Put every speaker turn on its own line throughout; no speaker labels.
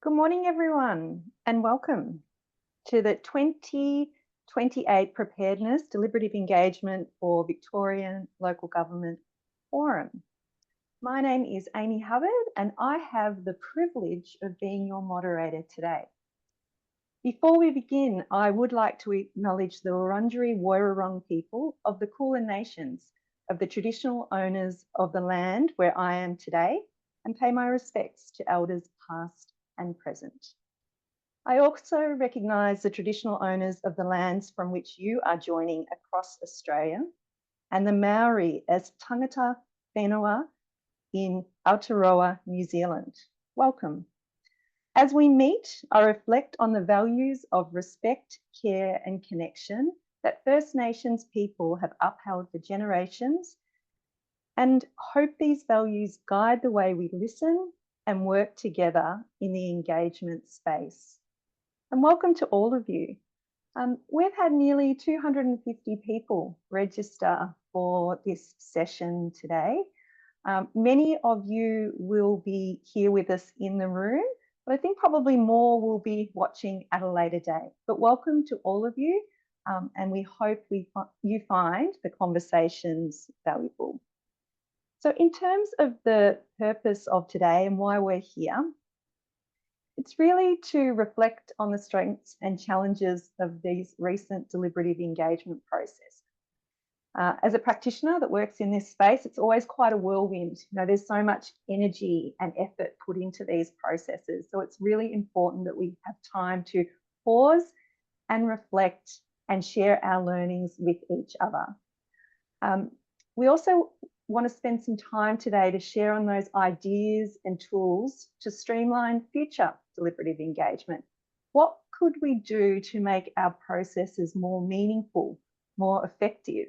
Good morning, everyone, and welcome to the 2028 Preparedness, Deliberative Engagement for Victorian Local Government Forum. My name is Amy Hubbard, and I have the privilege of being your moderator today. Before we begin, I would like to acknowledge the Wurundjeri Woiwurrung people of the Kulin Nations, of the traditional owners of the land where I am today, and pay my respects to elders past and present. I also recognise the traditional owners of the lands from which you are joining across Australia and the Maori as tangata whenua in Aotearoa, New Zealand. Welcome. As we meet, I reflect on the values of respect, care and connection that First Nations people have upheld for generations, and hope these values guide the way we listen and work together in the engagement space. And welcome to all of you. We've had nearly 250 people register for this session today. Many of you will be here with us in the room, but I think probably more will be watching at a later date. But welcome to all of you, and we hope you find the conversations valuable. So in terms of the purpose of today and why we're here, it's really to reflect on the strengths and challenges of these recent deliberative engagement processes. As a practitioner that works in this space, it's always quite a whirlwind. You know, there's so much energy and effort put into these processes. So it's really important that we have time to pause and reflect and share our learnings with each other. We also want to spend some time today to share on those ideas and tools to streamline future deliberative engagement. What could we do to make our processes more meaningful, more effective,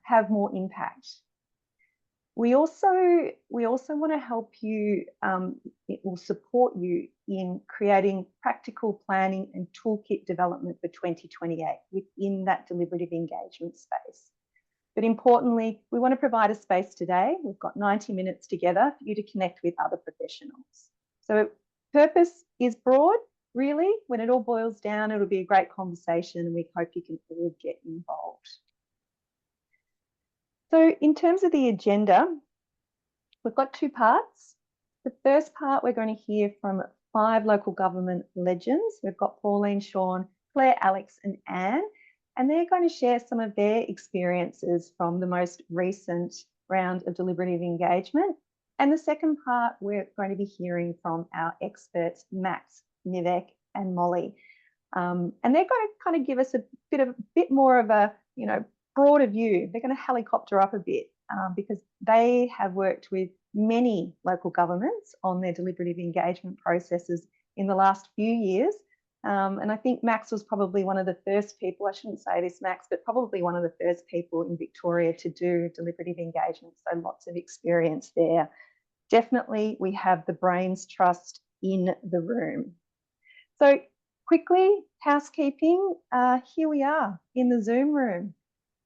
have more impact? We also want to help you, it will support you in creating practical planning and toolkit development for 2028 within that deliberative engagement space. But importantly, we want to provide a space today. We've got 90 minutes together for you to connect with other professionals. So purpose is broad, really. When it all boils down, it'll be a great conversation and we hope you can all get involved. So in terms of the agenda, we've got two parts. The first part, we're going to hear from 5 local government legends. We've got Pauline, Sean, Claire, Alex and Anne. And they're going to share some of their experiences from the most recent round of deliberative engagement. And the second part, we're going to be hearing from our experts, Max, Nivek and Molly. And they're going to kind of give us a bit more of a, broader view. They're going to helicopter up a bit because they have worked with many local governments on their deliberative engagement processes in the last few years. And I think Max was probably one of the first people, I shouldn't say this, Max, but probably one of the first people in Victoria to do deliberative engagement. So lots of experience there. Definitely we have the brains trust in the room. So quickly, housekeeping, here we are in the Zoom room.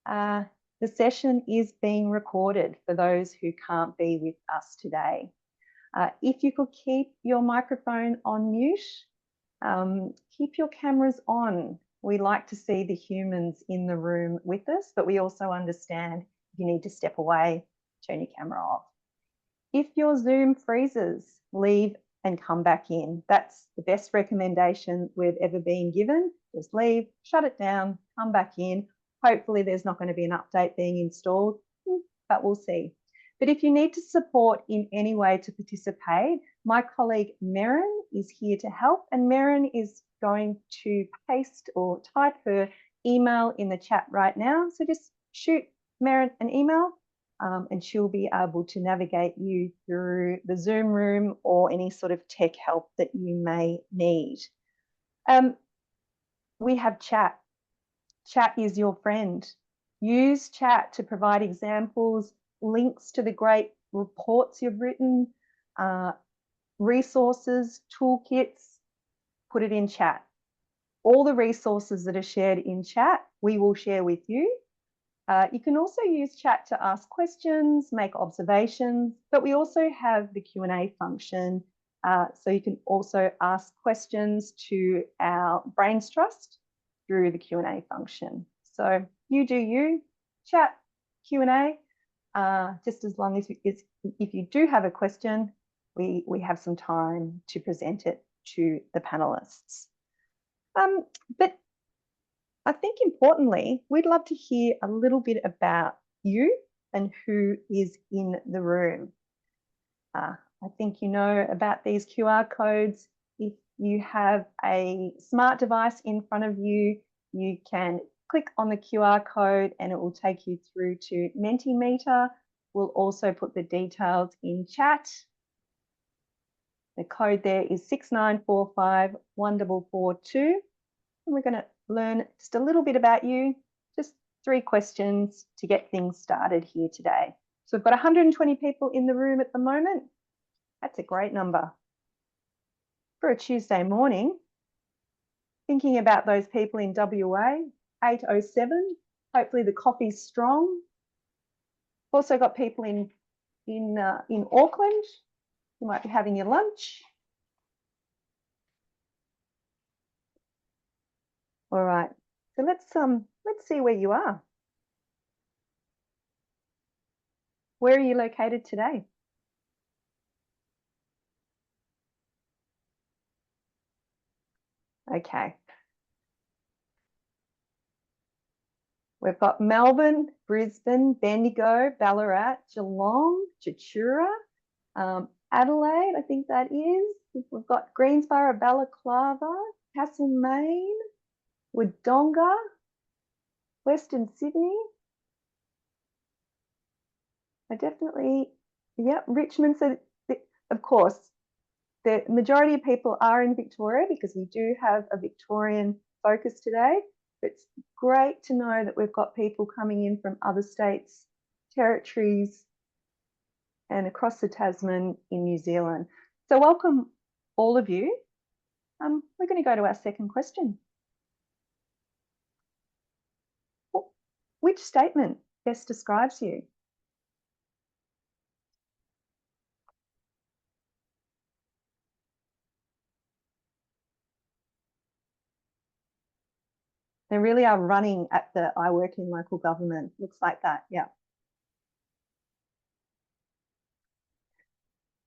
The session is being recorded for those who can't be with us today. If you could keep your microphone on mute, keep your cameras on. We like to see the humans in the room with us, but we also understand if you need to step away, turn your camera off. If your Zoom freezes, leave and come back in. That's the best recommendation we've ever been given. Just leave, shut it down, come back in. Hopefully there's not going to be an update being installed, but we'll see. But if you need to support in any way to participate, my colleague Merrin is here to help, and Merrin is going to paste or type her email in the chat right now. So just shoot Merrin an email and she'll be able to navigate you through the Zoom room or any sort of tech help that you may need. We have chat. Chat is your friend. Use chat to provide examples, links to the great reports you've written, resources, toolkits, put it in chat. All the resources that are shared in chat, we will share with you. You can also use chat to ask questions, make observations, but we also have the Q&A function So you can also ask questions to our Brains Trust through the Q&A function. So you do you, chat, Q&A, just as long as if you do have a question, we have some time to present it to the panelists. But I think importantly, we'd love to hear a little bit about you and who is in the room. I think you know about these QR codes. If you have a smart device in front of you, you can click on the QR code and it will take you through to Mentimeter. We'll also put the details in chat. The code there is 69451442. And we're going to learn just a little bit about you, just 3 questions to get things started here today. So we've got 120 people in the room at the moment. That's a great number for a Tuesday morning. Thinking about those people in WA, 8:07. Hopefully the coffee's strong. Also got people in Auckland. You might be having your lunch. All right. So let's see where you are. Where are you located today? Okay. We've got Melbourne, Brisbane, Bendigo, Ballarat, Geelong, Tatura, Adelaide, I think that is. We've got Greensborough, Balaclava, Castlemaine, Wodonga, Western Sydney. Richmond. So, of course, the majority of people are in Victoria because we do have a Victorian focus today. It's great to know that we've got people coming in from other states, territories, and across the Tasman in New Zealand. So welcome all of you. We're going to go to our second question. Which statement best describes you? They really are running at the I work in local government. Looks like that, yeah.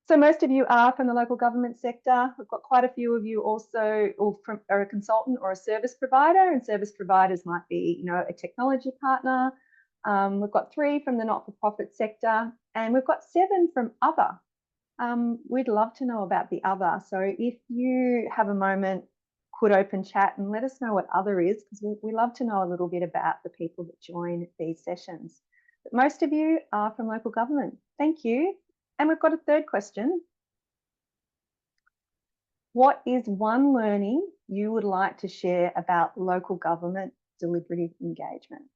So most of you are from the local government sector. We've got quite a few of you also are a consultant or a service provider, and service providers might be, you know, a technology partner. We've got 3 from the not-for-profit sector, and we've got 7 from other. We'd love to know about the other. So if you have a moment, could open chat and let us know what other is, because we love to know a little bit about the people that join these sessions. But most of you are from local government. Thank you. And we've got a third question. What is one learning you would like to share about local government deliberative engagement?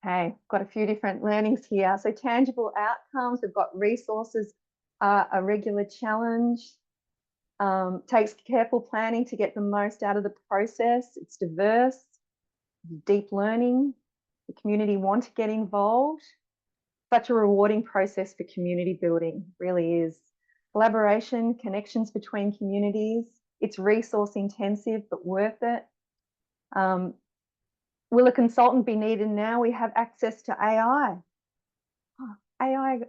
Okay, got a few different learnings here. So tangible outcomes, we've got resources, a regular challenge, takes careful planning to get the most out of the process. It's diverse, deep learning, the community want to get involved. Such a rewarding process for community building, really is. Collaboration, connections between communities. It's resource intensive, but worth it. Will a consultant be needed now? We have access to AI. AI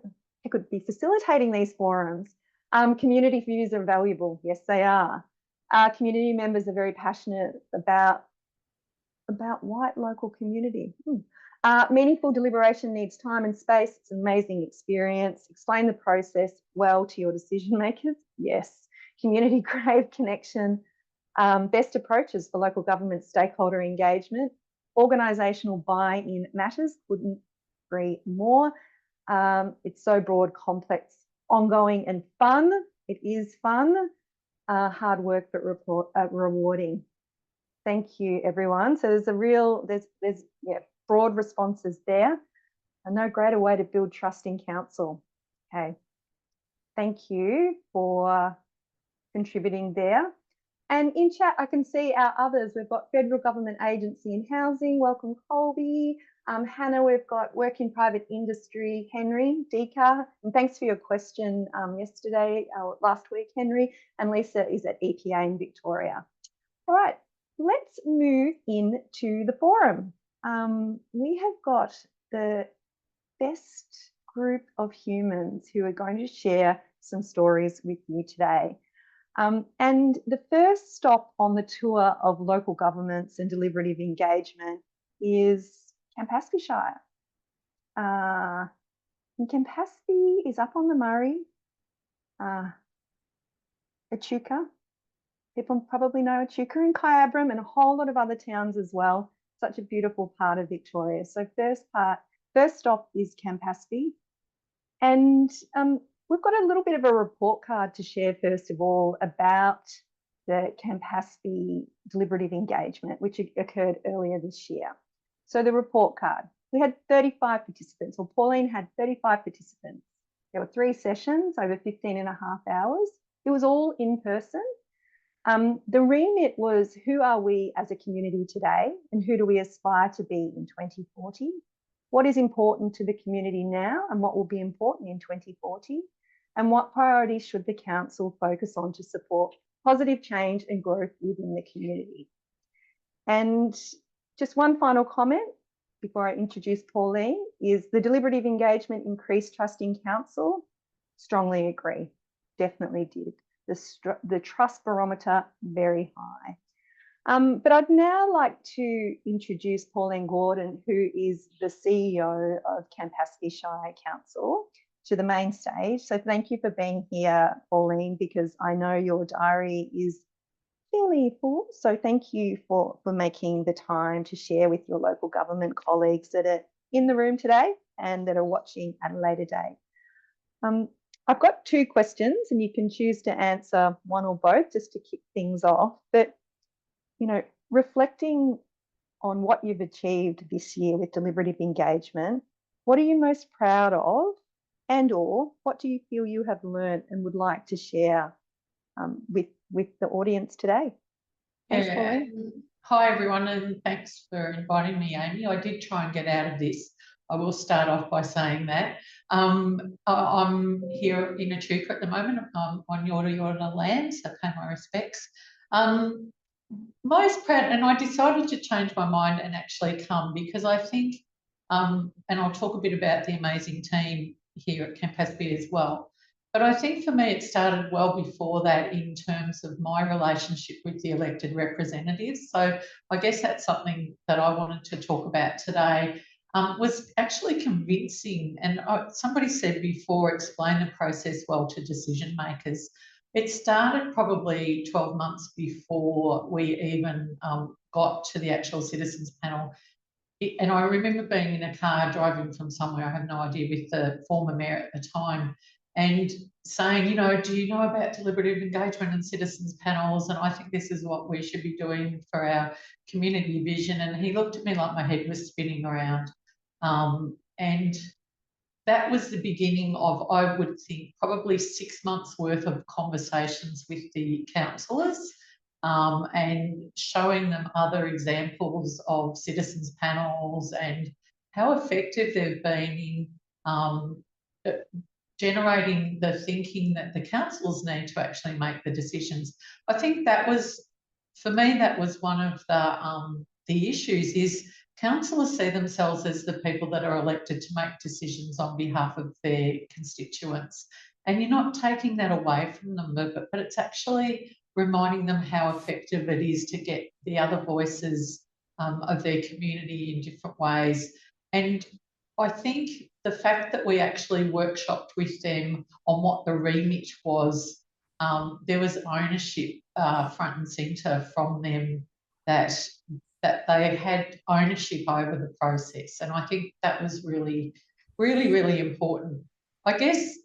could be facilitating these forums. Community views are valuable. Yes, they are. Community members are very passionate about white local community. Meaningful deliberation needs time and space. It's an amazing experience. Explain the process well to your decision makers. Yes. Community grade connection. Best approaches for local government stakeholder engagement. Organisational buy-in matters. Couldn't agree more. It's so broad, complex, ongoing and fun. It is fun. Hard work but rewarding. Thank you, everyone. So there's broad responses there. And no greater way to build trust in council. Okay. Thank you for contributing there. And in chat, I can see our others. We've got Federal Government Agency in Housing. Welcome, Colby. Hannah, we've got Work in Private Industry, Henry, Dika. And thanks for your question yesterday, last week, Henry. And Lisa is at EPA in Victoria. All right, let's move into the forum. We have got the best group of humans who are going to share some stories with you today. And the first stop on the tour of local governments and deliberative engagement is Campaspe Shire. And Campaspe is up on the Murray, Echuca. People probably know Echuca and Kyabram and a whole lot of other towns as well. Such a beautiful part of Victoria. So first stop is Campaspe. And we've got a little bit of a report card to share, first of all, about the Campaspe deliberative engagement, which occurred earlier this year. So the report card, we had 35 participants, or Pauline had 35 participants. There were 3 sessions over 15.5 hours. It was all in person. The remit was, who are we as a community today, and who do we aspire to be in 2040? What is important to the community now, and what will be important in 2040? And what priorities should the council focus on to support positive change and growth within the community? And just one final comment before I introduce Pauline is the deliberative engagement increased trust in council. Strongly agree, definitely did. The trust barometer, very high. But I'd now like to introduce Pauline Gordon, who is the CEO of Campaspe Shire Council, to the main stage. So thank you for being here, Pauline, because I know your diary is fairly full. So thank you for making the time to share with your local government colleagues that are in the room today and that are watching at a later date. I've got 2 questions and you can choose to answer one or both just to kick things off. But, you know, reflecting on what you've achieved this year with deliberative engagement, what are you most proud of, and or what do you feel you have learned and would like to share with the audience today? Thanks, Pauline.
Hi, everyone, and thanks for inviting me, Amy. I did try and get out of this. I will start off by saying that. I'm here in Echuca at the moment. I'm on Yorta land, so pay my respects. Most proud, and I decided to change my mind and actually come because I think, and I'll talk a bit about the amazing team here at Campaspe as well. But I think for me, it started well before that in terms of my relationship with the elected representatives. So I guess that's something that I wanted to talk about today, was actually convincing. And somebody said before, explain the process well to decision makers. It started probably 12 months before we even got to the actual citizens panel. And I remember being in a car driving from somewhere, I have no idea, with the former mayor at the time, and saying, you know, do you know about deliberative engagement and citizens panels? And I think this is what we should be doing for our community vision. And he looked at me like my head was spinning around. And that was the beginning of, I would think, probably 6 months worth of conversations with the councillors, and showing them other examples of citizens panels and how effective they've been in generating the thinking that the councillors need to actually make the decisions. I think that was, for me, that was one of the issues is councillors see themselves as the people that are elected to make decisions on behalf of their constituents. And you're not taking that away from them, but it's actually reminding them how effective it is to get the other voices of their community in different ways. And I think the fact that we actually workshopped with them on what the remit was, there was ownership front and centre from them that they had ownership over the process. And I think that was really, really, really important. I guess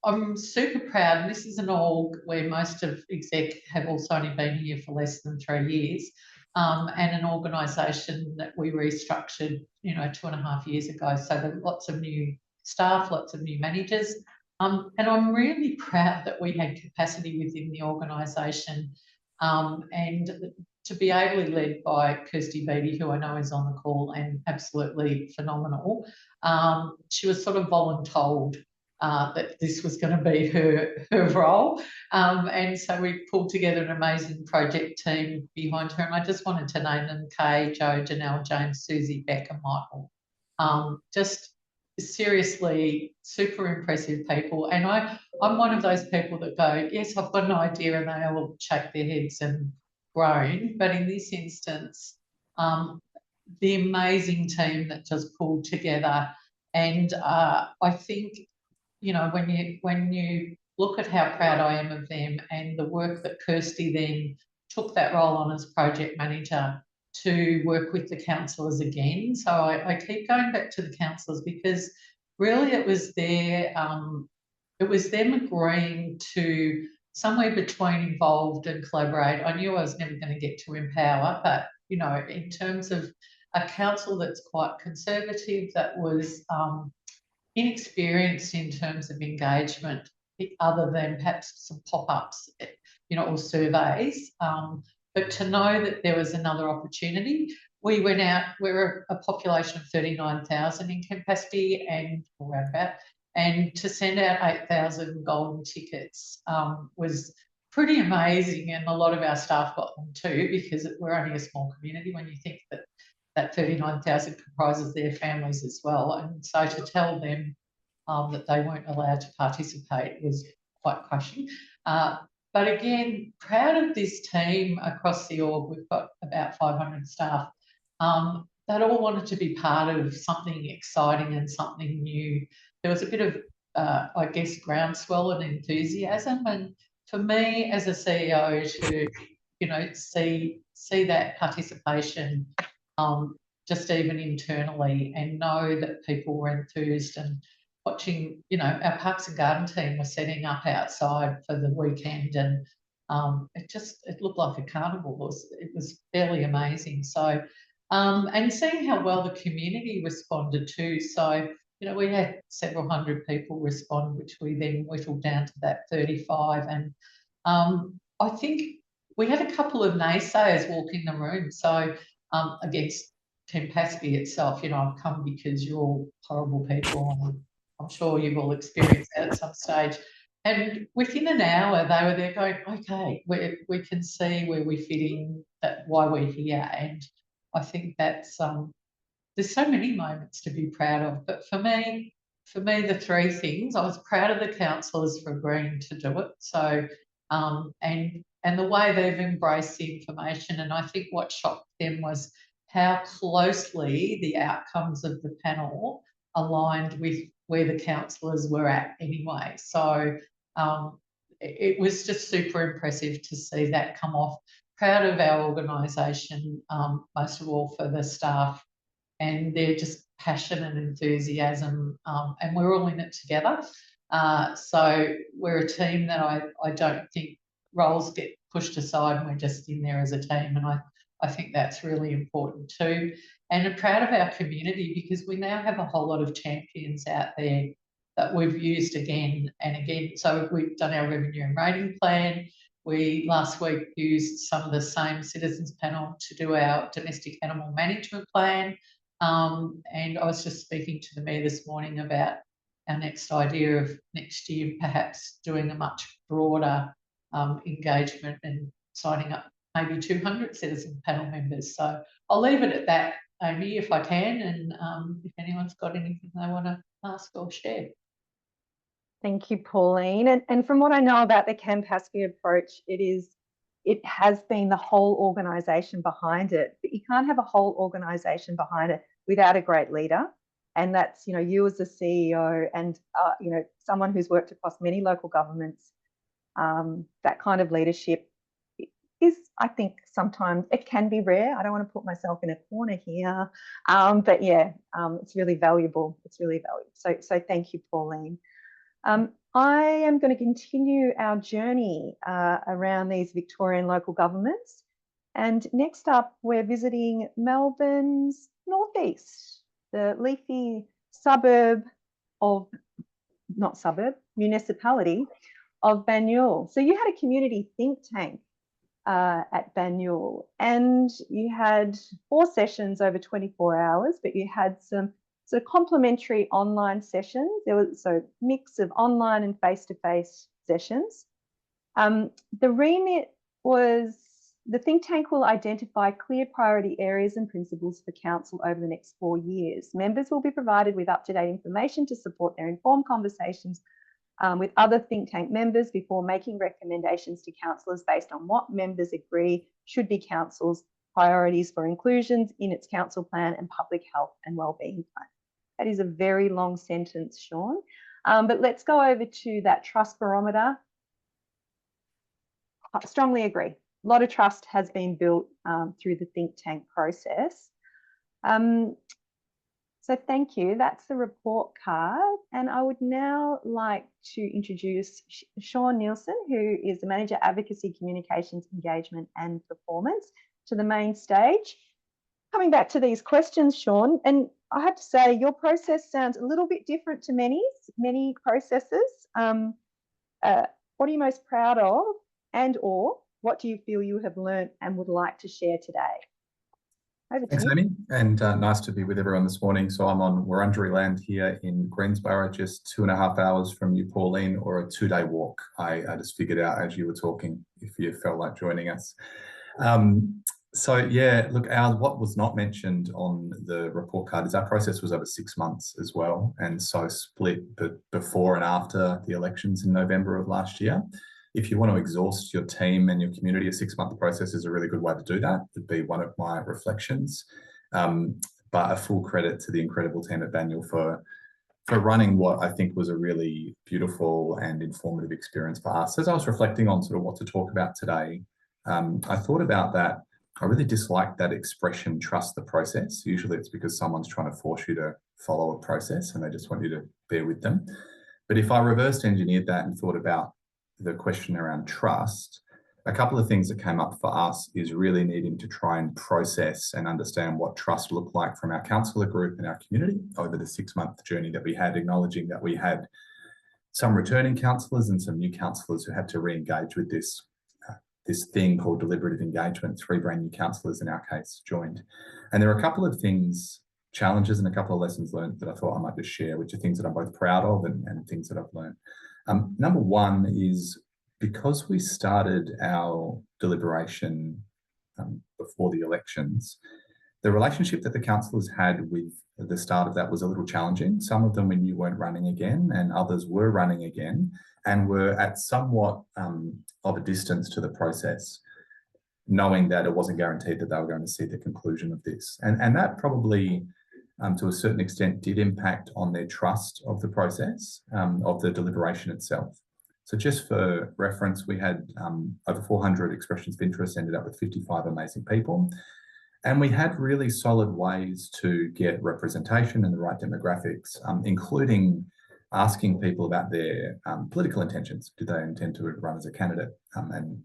I'm super proud, and this is an org where most of exec have also only been here for less than 3 years. and an organisation that we restructured, 2.5 years ago. So there are lots of new staff, lots of new managers. And I'm really proud that we had capacity within the organisation, and to be ably led by Kirsty Beattie, who I know is on the call and absolutely phenomenal. She was sort of voluntold that this was going to be her role. And so we pulled together an amazing project team behind her. And I just wanted to name them: Kay, Jo, Janelle, James, Susie, Beck and Michael. Just seriously super impressive people. And I'm one of those people that go, yes, I've got an idea, and they all shake their heads and groan. But in this instance, the amazing team that just pulled together. And I think, when you look at how proud I am of them and the work that Kirsty then took that role on as project manager to work with the councillors again. So I keep going back to the councillors, because really it was them agreeing to somewhere between involved and collaborate. I knew I was never going to get to empower, but in terms of a council that's quite conservative, that was inexperienced in terms of engagement, other than perhaps some pop-ups, or surveys. But to know that there was another opportunity, we went out. We're a population of 39,000 in Campaspe and around about, and to send out 8,000 golden tickets was pretty amazing, and a lot of our staff got them too, because we're only a small community when you think that 39,000 comprises their families as well. And so to tell them that they weren't allowed to participate was quite crushing. But again, proud of this team across the org. We've got about 500 staff that all wanted to be part of something exciting and something new. There was a bit of, I guess, groundswell and enthusiasm. And for me as a CEO to, see that participation, just even internally, and know that people were enthused, and watching, our Parks and Garden team were setting up outside for the weekend, and it looked like a carnival. It was fairly amazing. So, and seeing how well the community responded too. So, we had several hundred people respond, which we then whittled down to that 35. And I think we had a couple of naysayers walk in the room. So against Campaspe itself, I've come because you're all horrible people, and I'm sure you've all experienced that at some stage. And within an hour, they were there going, okay, we can see where we fit in, why we're here. And I think that's, there's so many moments to be proud of. But for me, the three things: I was proud of the councillors for agreeing to do it. So, and the way they've embraced the information. And I think what shocked them was how closely the outcomes of the panel aligned with where the councillors were at anyway. So it was just super impressive to see that come off. Proud of our organisation, most of all for the staff and their just passion and enthusiasm, and we're all in it together. So we're a team that I don't think roles get pushed aside, and we're just in there as a team, and I think that's really important too. And I'm proud of our community, because we now have a whole lot of champions out there that we've used again and again. So we've done our revenue and rating plan. We last week used some of the same citizens panel to do our domestic animal management plan. And I was just speaking to the Mayor this morning about our next idea of next year perhaps doing a much broader engagement and signing up maybe 200 citizen panel members. So I'll leave it at that, Amy, if I can, and if anyone's got anything they want to ask or share.
Thank you, Pauline. And from what I know about the Campaspe approach, it has been the whole organisation behind it. But you can't have a whole organisation behind it without a great leader. And that's, you as the CEO and, someone who's worked across many local governments. That kind of leadership is, I think, sometimes it can be rare. I don't want to put myself in a corner here. But yeah, it's really valuable. It's really valuable. So thank you, Pauline. I am going to continue our journey around these Victorian local governments. And next up, we're visiting Melbourne's northeast, the leafy municipality of Banyule. So you had a community think tank at Banyule, and you had 4 sessions over 24 hours, but you had some sort of complementary online sessions. There was a mix of online and face-to-face sessions. The remit was the think tank will identify clear priority areas and principles for council over the next 4 years. Members will be provided with up-to-date information to support their informed conversations with other think tank members before making recommendations to councillors based on what members agree should be council's priorities for inclusions in its council plan and public health and wellbeing plan. That is a very long sentence, Sean. But let's go over to that trust barometer. I strongly agree. A lot of trust has been built through the think tank process. So thank you. That's the report card. And I would now like to introduce Sean Nielsen, who is the Manager Advocacy, Communications, Engagement and Performance, to the main stage. Coming back to these questions, Sean, and I have to say your process sounds a little bit different to many processes. What are you most proud of, and or what do you feel you have learned and would like to share today?
Thanks, Amy, and nice to be with everyone this morning. So I'm on Wurundjeri land here in Greensboro, just 2.5 hours from New Pauline, or a 2-day walk. I just figured out as you were talking, if you felt like joining us. So yeah, look, what was not mentioned on the report card is our process was over 6 months as well, and so split before and after the elections in November of last year. If you want to exhaust your team and your community, a 6-month process is a really good way to do that. It'd be one of my reflections. But a full credit to the incredible team at Banyule for running what I think was a really beautiful and informative experience for us. As I was reflecting on sort of what to talk about today, I thought about that. I really dislike that expression, trust the process. Usually it's because someone's trying to force you to follow a process and they just want you to bear with them. But if I reversed engineered that and thought about the question around trust, a couple of things that came up for us is really needing to try and process and understand what trust looked like from our councillor group and our community over the 6-month journey that we had, acknowledging that we had some returning councillors and some new councillors who had to re-engage with this thing called deliberative engagement. 3 brand new councillors in our case joined. And there are a couple of things, challenges and a couple of lessons learned that I thought I might just share, which are things that I'm both proud of and things that I've learned. Number one is, because we started our deliberation before the elections, the relationship that the councillors had with the start of that was a little challenging. Some of them we knew weren't running again, and others were running again and were at somewhat of a distance to the process, knowing that it wasn't guaranteed that they were going to see the conclusion of this. And that probably, to a certain extent, did impact on their trust of the process, of the deliberation itself. So just for reference, we had over 400 expressions of interest, ended up with 55 amazing people. And we had really solid ways to get representation in the right demographics, including asking people about their political intentions. Did they intend to run as a candidate, and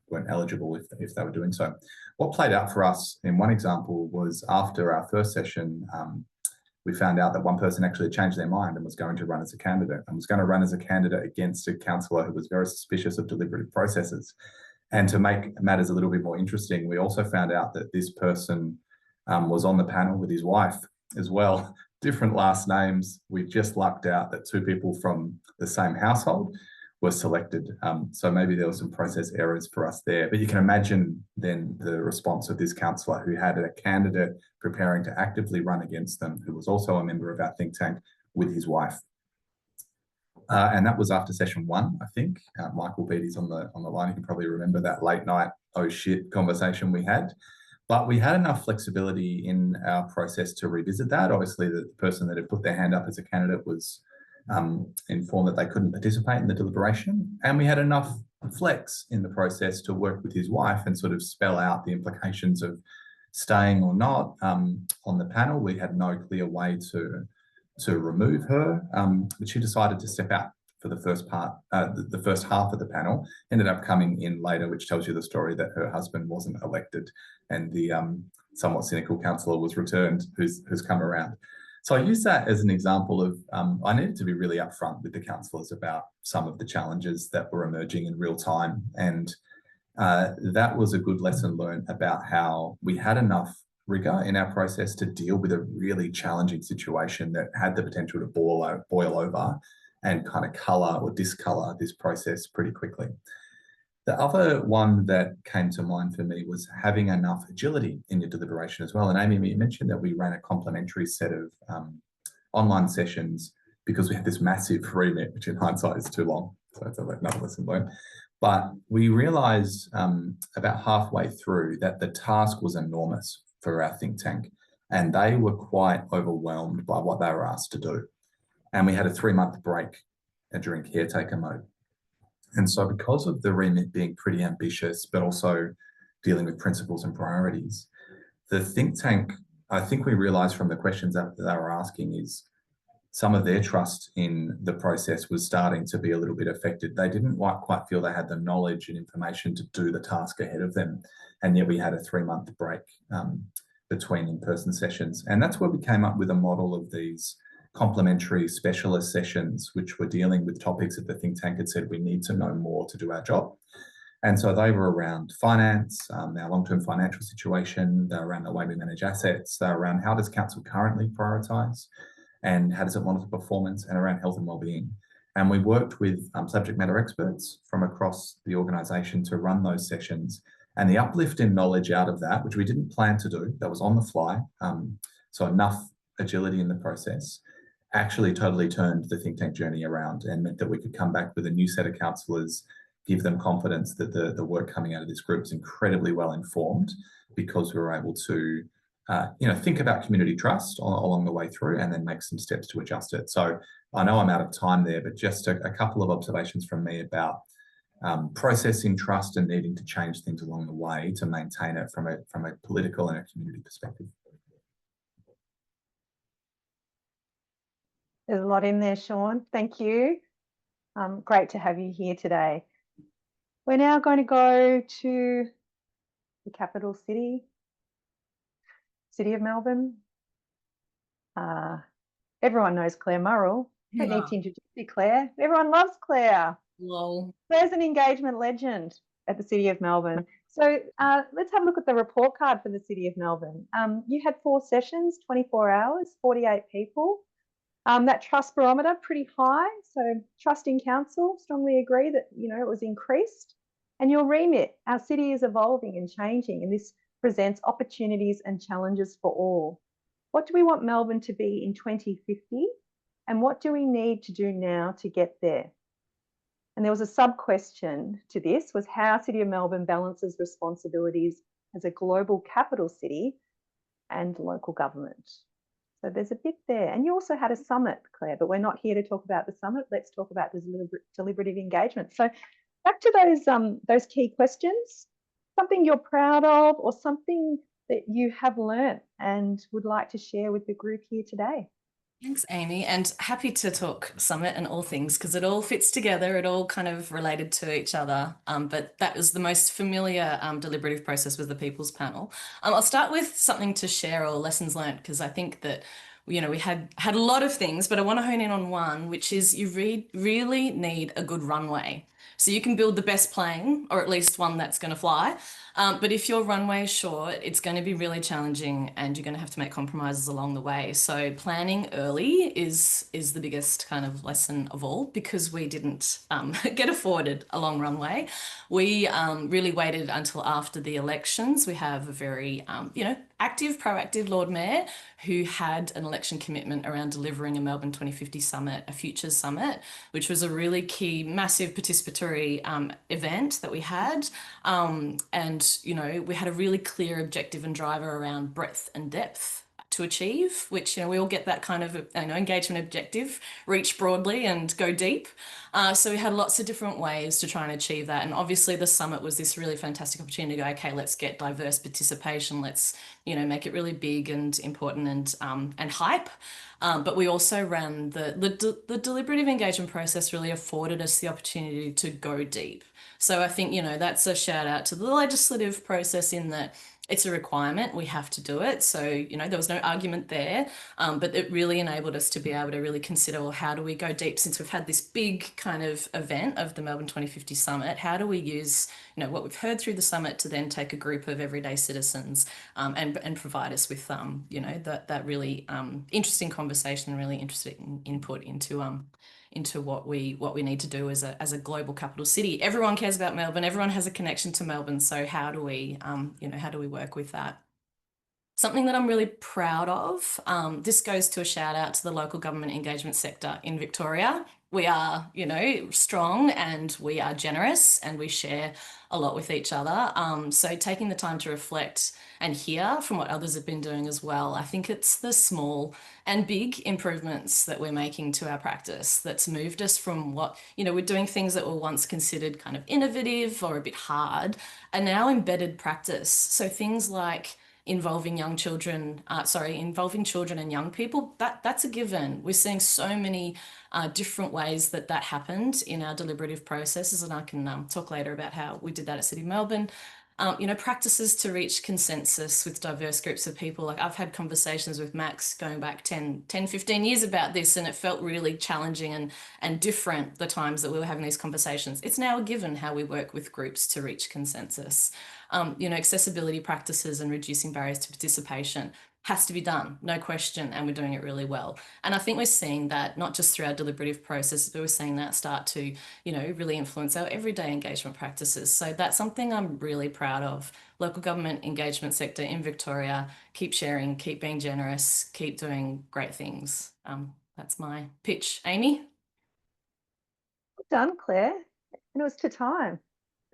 weren't eligible if they were doing so. What played out for us in one example was, after our first session, we found out that one person actually changed their mind and was going to run as a candidate, and was going to run as a candidate against a councillor who was very suspicious of deliberative processes. And to make matters a little bit more interesting, we also found out that this person was on the panel with his wife as well. Different last names. We just lucked out that 2 people from the same household were selected. So maybe there were some process errors for us there. But you can imagine then the response of this councillor who had a candidate preparing to actively run against them, who was also a member of our think tank, with his wife. And that was after session 1, I think. Michael Beattie's on the line. You can probably remember that late night, oh shit conversation we had. But we had enough flexibility in our process to revisit that. Obviously, the person that had put their hand up as a candidate was informed that they couldn't participate in the deliberation. And we had enough flex in the process to work with his wife and sort of spell out the implications of staying or not on the panel. We had no clear way to remove her, but she decided to step out for the first part, the first half of the panel, ended up coming in later, which tells you the story that her husband wasn't elected and the somewhat cynical councillor was returned, who's come around. So I use that as an example of, I needed to be really upfront with the councillors about some of the challenges that were emerging in real time. And that was a good lesson learned about how we had enough rigor in our process to deal with a really challenging situation that had the potential to boil over and kind of colour or discolour this process pretty quickly. The other one that came to mind for me was having enough agility in your deliberation as well. And Amy, you mentioned that we ran a complementary set of online sessions because we had this massive remit, which in hindsight is too long. So that's another lesson learned. But we realised about halfway through that the task was enormous for our think tank, and they were quite overwhelmed by what they were asked to do. And we had a 3-month break during caretaker mode. And so because of the remit being pretty ambitious, but also dealing with principles and priorities, the think tank, I think we realised from the questions that they were asking is some of their trust in the process was starting to be a little bit affected. They didn't quite feel they had the knowledge and information to do the task ahead of them. And yet we had a 3-month break between in-person sessions. And that's where we came up with a model of these complementary specialist sessions, which were dealing with topics that the think tank had said we need to know more to do our job. And so they were around finance, our long-term financial situation, they're around the way we manage assets, they're around how does council currently prioritise and how does it monitor performance, and around health and wellbeing. And we worked with subject matter experts from across the organisation to run those sessions. And the uplift in knowledge out of that, which we didn't plan to do, that was on the fly, so enough agility in the process, actually totally turned the think tank journey around and meant that we could come back with a new set of councillors, give them confidence that the work coming out of this group is incredibly well informed, because we were able to think about community trust along the way through and then make some steps to adjust it. So I know I'm out of time there, but just a couple of observations from me about processing trust and needing to change things along the way to maintain it from a political and a community perspective.
There's a lot in there, Sean. Thank you. Great to have you here today. We're now going to go to the capital city, City of Melbourne. Everyone knows Claire Murrell. Don't need to introduce you, Claire. Everyone loves Claire.
Lol.
Claire's an engagement legend at the City of Melbourne. So let's have a look at the report card for the City of Melbourne. You had 4 sessions, 24 hours, 48 people. That trust barometer, pretty high. So trust in council, strongly agree that, it was increased. And your remit, our city is evolving and changing, and this presents opportunities and challenges for all. What do we want Melbourne to be in 2050? And what do we need to do now to get there? And there was a sub-question to this, was how City of Melbourne balances responsibilities as a global capital city and local government. So there's a bit there. And you also had a summit, Claire, but we're not here to talk about the summit. Let's talk about the deliberative engagement. So back to those key questions, something you're proud of or something that you have learnt and would like to share with the group here today.
Thanks, Amy, and happy to talk summit and all things because it all fits together. It all kind of related to each other, but that was the most familiar deliberative process with the People's Panel. I'll start with something to share or lessons learned because I think that we had a lot of things, but I want to hone in on one, which is you really need a good runway. So you can build the best plane, or at least one that's going to fly. But if your runway is short, it's going to be really challenging and you're going to have to make compromises along the way. So planning early is the biggest kind of lesson of all, because we didn't get afforded a long runway. We really waited until after the elections. We have a very, active, proactive Lord Mayor who had an election commitment around delivering a Melbourne 2050 summit, a Futures Summit, which was a really key, massive participatory event that we had. And, we had a really clear objective and driver around breadth and depth to achieve, which, we all get that kind of, engagement objective, reach broadly and go deep. So we had lots of different ways to try and achieve that. And obviously the summit was this really fantastic opportunity to go, okay, let's get diverse participation. Let's, make it really big and important and hype. But we also ran the deliberative engagement process really afforded us the opportunity to go deep. So I think, that's a shout out to the legislative process in that it's a requirement. We have to do it. So, there was no argument there, but it really enabled us to be able to really consider, well, how do we go deep since we've had this big kind of event of the Melbourne 2050 Summit? How do we use, what we've heard through the summit to then take a group of everyday citizens and provide us with, that really interesting conversation, really interesting input into what we need to do as a global capital city. Everyone cares about Melbourne. Everyone has a connection to Melbourne. So how do we work with that? Something that I'm really proud of, this goes to a shout out to the local government engagement sector in Victoria. We are, strong and we are generous and we share a lot with each other. So taking the time to reflect and hear from what others have been doing as well, I think it's the small and big improvements that we're making to our practice that's moved us from what, we're doing things that were once considered kind of innovative or a bit hard are now embedded practice. So things like involving children and young people, that's a given. We're seeing so many different ways that happened in our deliberative processes, and I can talk later about how we did that at City of Melbourne. Practices to reach consensus with diverse groups of people. Like I've had conversations with Max going back 10, 15 years about this, and it felt really challenging and different the times that we were having these conversations. It's now a given how we work with groups to reach consensus. Accessibility practices and reducing barriers to participation has to be done, no question, and we're doing it really well. And I think we're seeing that not just through our deliberative process, but we're seeing that start to, really influence our everyday engagement practices. So that's something I'm really proud of. Local government engagement sector in Victoria, keep sharing, keep being generous, keep doing great things. That's my pitch. Amy?
Well done, Claire. And it was to time.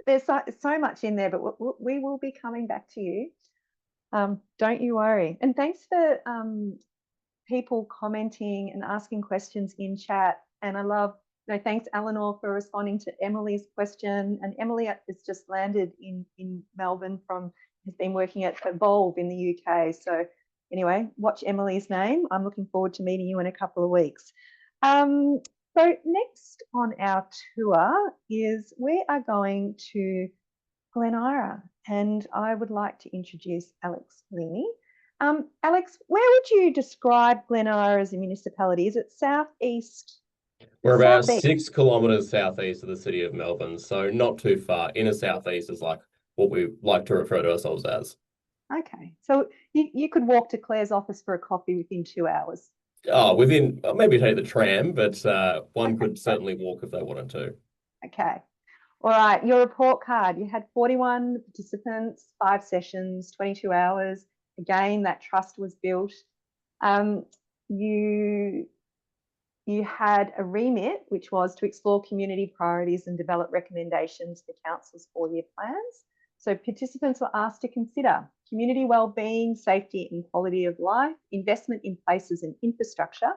There's so much in there, but we will be coming back to you. Don't you worry. And thanks for people commenting and asking questions in chat. And I love, thanks Eleanor for responding to Emily's question. And Emily has just landed in Melbourne has been working at Evolve in the UK. So anyway, watch Emily's name. I'm looking forward to meeting you in a couple of weeks. So next on our tour is we are going to Glen Ira, and I would like to introduce Alex Leamy. Alex, where would you describe Glen Ira as a municipality? Is it southeast?
We're about 6 kilometres southeast of the city of Melbourne, so not too far. Inner southeast is like what we like to refer to ourselves as.
Okay, so you could walk to Claire's office for a coffee within 2 hours.
Oh, maybe take the tram, but one could certainly walk if they wanted to.
Okay. All right, your report card. You had 41 participants, 5 sessions, 22 hours. Again, that trust was built. You had a remit, which was to explore community priorities and develop recommendations for council's 4-year plans. So participants were asked to consider community wellbeing, safety and quality of life, investment in places and infrastructure,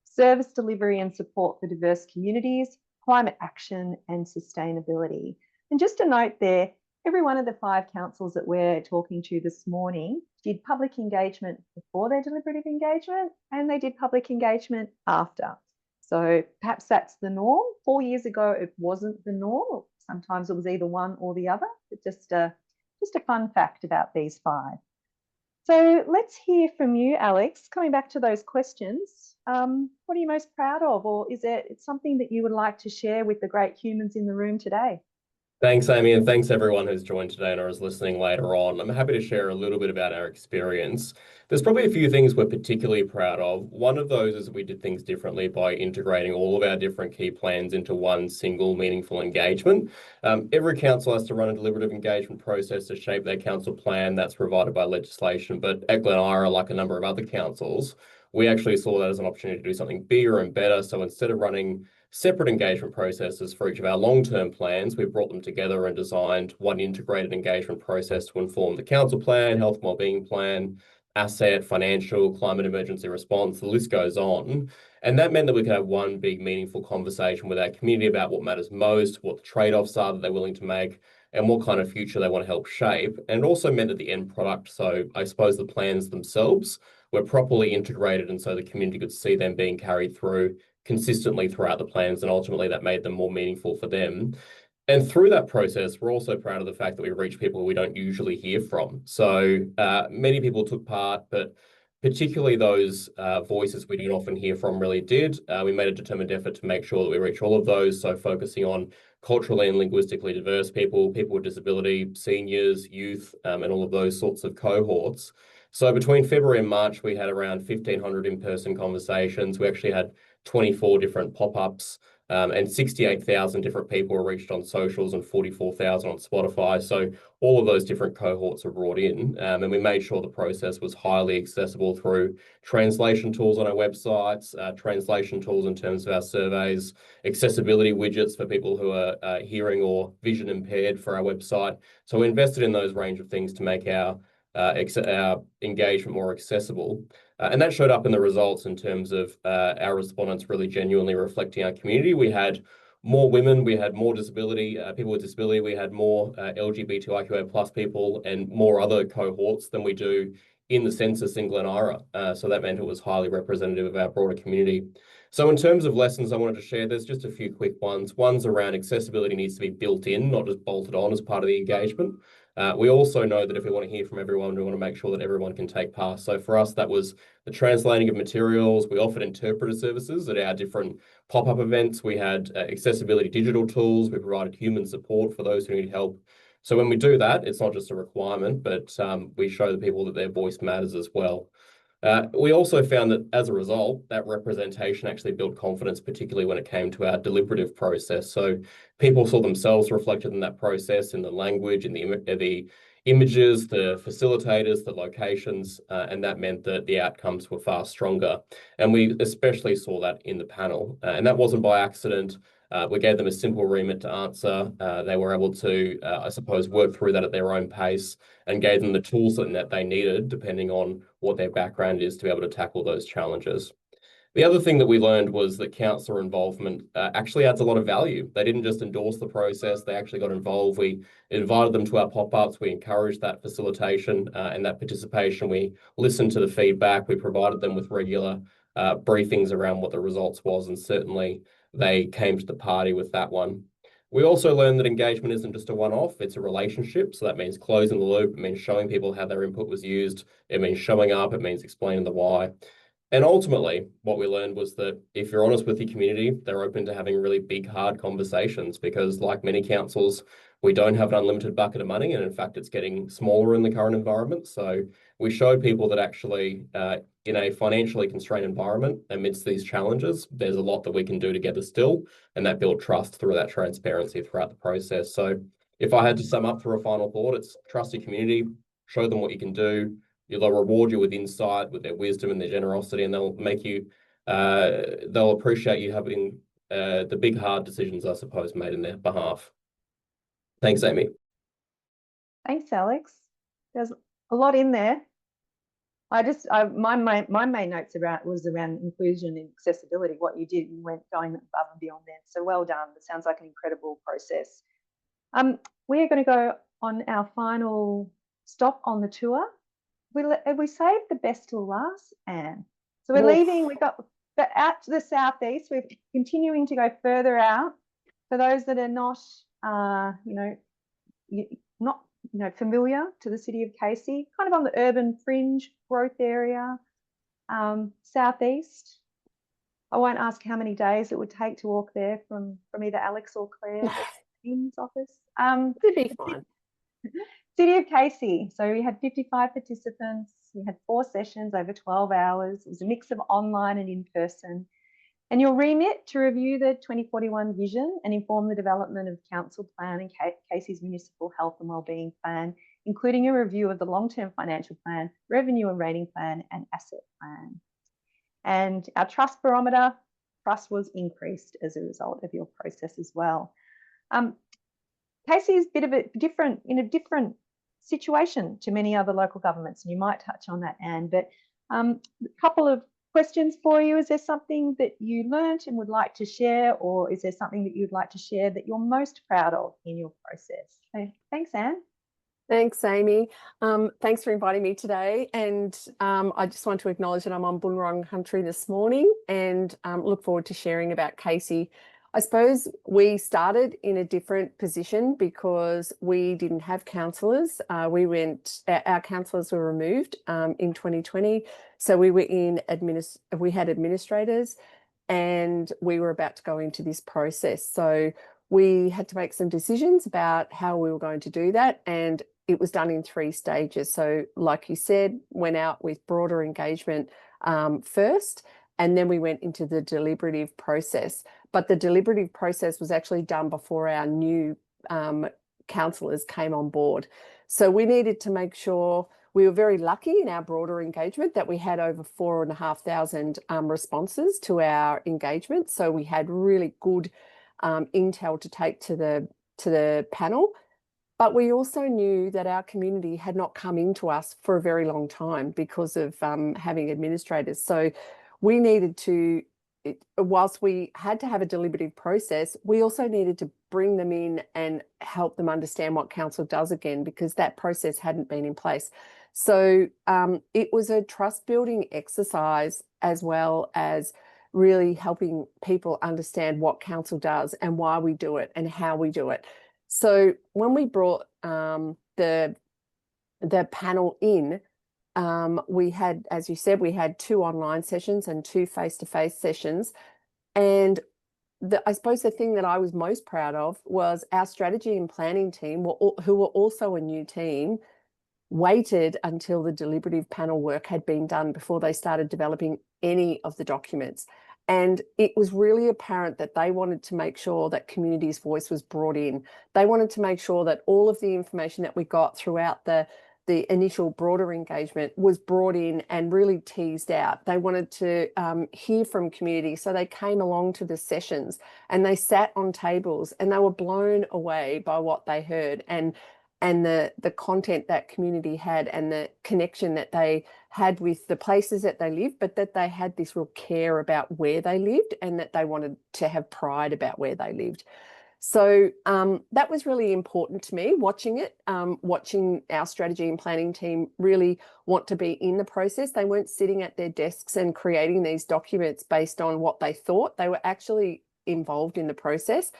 service delivery and support for diverse communities, climate action and sustainability. And just a note there, every one of the 5 councils that we're talking to this morning did public engagement before their deliberative engagement, and they did public engagement after. So perhaps that's the norm. 4 years ago, it wasn't the norm. Sometimes it was either one or the other, but just a fun fact about these 5. So let's hear from you, Alex. Coming back to those questions, what are you most proud of, or is it something that you would like to share with the great humans in the room today?
Thanks, Amy, and thanks everyone who's joined today and or is listening later on. I'm happy to share a little bit about our experience. There's probably a few things we're particularly proud of. One of those is we did things differently by integrating all of our different key plans into one single meaningful engagement. Every council has to run a deliberative engagement process to shape their council plan. That's provided by legislation, but at Glen Ira, like a number of other councils, we actually saw that as an opportunity to do something bigger and better. So instead of running separate engagement processes for each of our long-term plans, we've brought them together and designed one integrated engagement process to inform the council plan, health and wellbeing plan, asset, financial, climate emergency response, the list goes on. And that meant that we could have one big meaningful conversation with our community about what matters most, what the trade-offs are that they're willing to make, and what kind of future they want to help shape. And it also meant that the end product, so I suppose the plans themselves, were properly integrated, and so the community could see them being carried through consistently throughout the plans, and ultimately that made them more meaningful for them. And through that process, we're also proud of the fact that we reach people we don't usually hear from. So many people took part, but particularly those voices we didn't often hear from really did. We made a determined effort to make sure that we reach all of those. So focusing on culturally and linguistically diverse people, people with disability, seniors, youth, and all of those sorts of cohorts. So between February and March, we had around 1,500 in-person conversations. We actually had 24 different pop-ups. And 68,000 different people were reached on socials and 44,000 on Spotify. So all of those different cohorts were brought in, and we made sure the process was highly accessible through translation tools on our websites, translation tools in terms of our surveys, accessibility widgets for people who are hearing or vision impaired for our website. So we invested in those range of things to make our engagement more accessible. And that showed up in the results in terms of our respondents really genuinely reflecting our community. We had more women, we had more disability, people with disability, we had more LGBTIQA plus people and more other cohorts than we do in the census in Glen Ira. So that meant it was highly representative of our broader community. So in terms of lessons I wanted to share, there's just a few quick ones. One's around accessibility needs to be built in, not just bolted on as part of the engagement. We also know that if we want to hear from everyone, we want to make sure that everyone can take part. So for us, that was the translating of materials. We offered interpreter services at our different pop-up events. We had accessibility digital tools. We provided human support for those who need help. So when we do that, it's not just a requirement, but we show the people that their voice matters as well. We also found that as a result, that representation actually built confidence, particularly when it came to our deliberative process. So people saw themselves reflected in that process, in the language, in the images, the facilitators, the locations, and that meant that the outcomes were far stronger. And we especially saw that in the panel. And that wasn't by accident. We gave them a simple remit to answer. They were able to, I suppose, work through that at their own pace and gave them the tools that they needed, depending on what their background is, to be able to tackle those challenges. The other thing that we learned was that councillor involvement actually adds a lot of value. They didn't just endorse the process, they actually got involved. We invited them to our pop-ups, we encouraged that facilitation and that participation. We listened to the feedback, we provided them with regular briefings around what the results was, and certainly they came to the party with that one. We also learned that engagement isn't just a one-off, it's a relationship. So that means closing the loop, it means showing people how their input was used, it means showing up, it means explaining the why. And ultimately, what we learned was that if you're honest with your community, they're open to having really big, hard conversations, because like many councils, we don't have an unlimited bucket of money. And in fact, it's getting smaller in the current environment. So we showed people that actually in a financially constrained environment amidst these challenges, there's a lot that we can do together still. And that built trust through that transparency throughout the process. So if I had to sum up through a final thought, it's trust your community, show them what you can do. They'll reward you with insight, with their wisdom and their generosity, and they'll make you, they'll appreciate you having the big, hard decisions, I suppose, made in their behalf. Thanks, Amy.
Thanks, Alex. There's a lot in there. My main notes was around inclusion and accessibility. What you did, you went going above and beyond there. So well done. It sounds like an incredible process. We are going to go on our final stop on the tour. We saved the best till last, Anne. So we're leaving. We got out to the southeast. We're continuing to go further out. For those that are not, familiar to the city of Casey, kind of on the urban fringe growth area, southeast. I won't ask how many days it would take to walk there from either Alex or Claire in office.
Could be fine.
City of Casey. So we had 55 participants. We had 4 sessions over 12 hours. It was a mix of online and in-person. And your remit to review the 2041 vision and inform the development of council plan and Casey's municipal health and wellbeing plan, including a review of the long-term financial plan, revenue and rating plan, and asset plan. And our trust barometer, trust was increased as a result of your process as well. Casey is a bit of a different situation to many other local governments, and you might touch on that, Anne. But a couple of questions for you. Is there something that you learnt and would like to share, or is there something that you'd like to share that you're most proud of in your process? So, thanks, Anne.
Thanks, Amy. Thanks for inviting me today. And I just want to acknowledge that I'm on Boonwurrung country this morning, and look forward to sharing about Casey. I suppose we started in a different position because we didn't have councillors. Our councillors were removed in 2020. So we were we had administrators, and we were about to go into this process. So we had to make some decisions about how we were going to do that. And it was done in 3 stages. So like you said, went out with broader engagement first, and then we went into the deliberative process. But the deliberative process was actually done before our new councillors came on board. So we needed to make sure, we were very lucky in our broader engagement that we had over 4,500 responses to our engagement. So we had really good intel to take to the panel. But we also knew that our community had not come into us for a very long time because of having administrators. So we needed to, whilst we had to have a deliberative process, we also needed to bring them in and help them understand what council does again, because that process hadn't been in place. So it was a trust building exercise, as well as really helping people understand what council does and why we do it and how we do it. So when we brought the panel in, we had, as you said, we had 2 online sessions and 2 face-to-face sessions. And I suppose the thing that I was most proud of was our strategy and planning team, who were also a new team, waited until the deliberative panel work had been done before they started developing any of the documents. And it was really apparent that they wanted to make sure that community's voice was brought in. They wanted to make sure that all of the information that we got throughout the initial broader engagement was brought in and really teased out. They wanted to hear from community. So they came along to the sessions and they sat on tables and they were blown away by what they heard and the content that community had and the connection that they had with the places that they lived, but that they had this real care about where they lived and that they wanted to have pride about where they lived. So that was really important to me, watching it, watching our strategy and planning team really want to be in the process. They weren't sitting at their desks and creating these documents based on what they thought. They were actually involved in the process.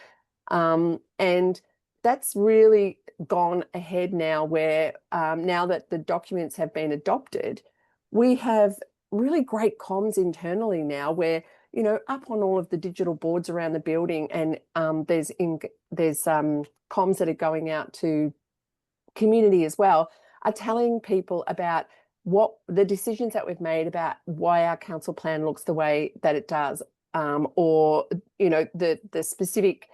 And that's really gone ahead now, where now that the documents have been adopted, we have really great comms internally now, where, you know, up on all of the digital boards around the building, and there's comms that are going out to community as well, are telling people about what the decisions that we've made about why our council plan looks the way that it does, or, you know, the specific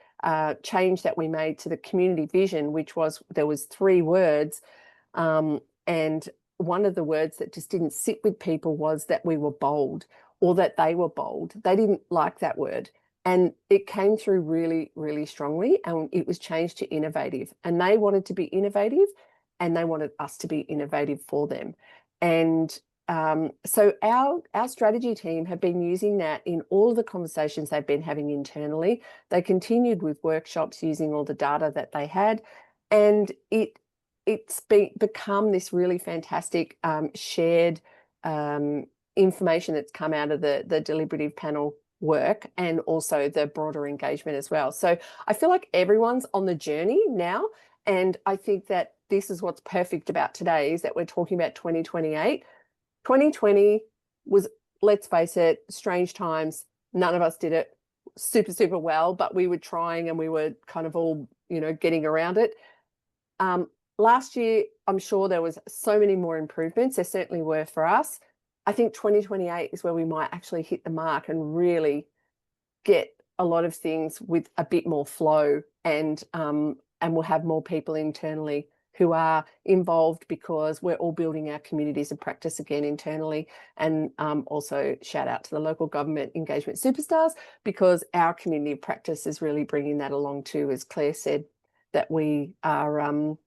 change that we made to the community vision, which was, there was 3 words, and one of the words that just didn't sit with people was that we were bold, or that they were bold. They didn't like that word. And it came through really, really strongly, and it was changed to innovative. And they wanted to be innovative, and they wanted us to be innovative for them. And so our strategy team have been using that in all of the conversations they've been having internally. They continued with workshops using all the data that they had, and it's become this really fantastic shared information that's come out of the deliberative panel work, and also the broader engagement as well. So I feel like everyone's on the journey now, and I think that this is what's perfect about today, is that we're talking about 2028. 2020 was, let's face it, strange times. None of us did it super, super well, but we were trying, and we were kind of all, you know, getting around it. Last year, I'm sure there was so many more improvements. There certainly were for us. I think 2028 is where we might actually hit the mark and really get a lot of things with a bit more flow, and we'll have more people internally who are involved, because we're all building our communities of practice again internally. And also shout out to the local government engagement superstars, because our community of practice is really bringing that along too, as Claire said, that we are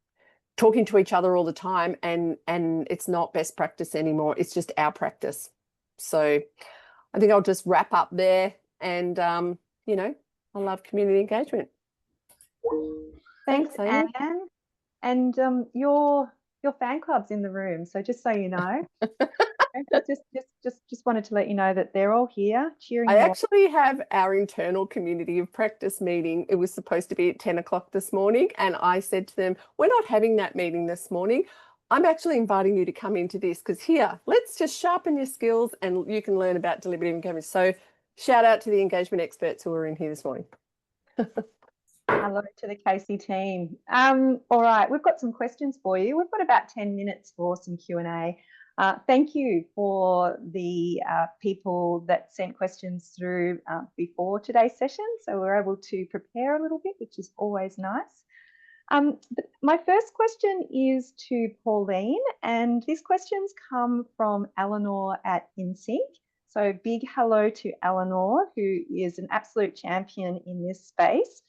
talking to each other all the time, and it's not best practice anymore. It's just our practice. So I think I'll just wrap up there, and you know, I love community engagement.
Thanks,
Amy.
Anne. And your fan club's in the room, so just so you know. just wanted to let you know that they're all here cheering.
I actually have our internal community of practice meeting. It was supposed to be at 10 o'clock this morning, and I said to them, we're not having that meeting this morning. I'm actually inviting you to come into this, because here, let's just sharpen your skills and you can learn about deliberative engagement. So shout out to the engagement experts who are in here this morning.
Hello to the Casey team. All right, we've got some questions for you. We've got about 10 minutes for some Q&A. Thank you for the people that sent questions through before today's session. So we're able to prepare a little bit, which is always nice. But my first question is to Pauline, and these questions come from Eleanor at InSync. So big hello to Eleanor, who is an absolute champion in this space.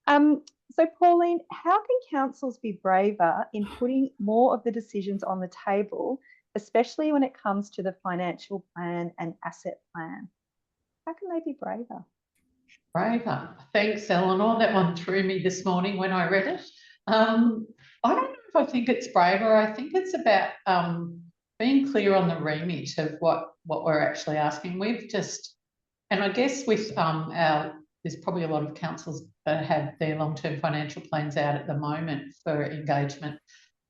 So Pauline, how can councils be braver in putting more of the decisions on the table, especially when it comes to the financial plan and asset plan? How can they be braver?
Braver. Thanks, Eleanor. That one threw me this morning when I read it. I don't know if I think it's braver. I think it's about being clear on the remit of what we're actually asking. We've just, and I guess with there's probably a lot of councils that have their long-term financial plans out at the moment for engagement.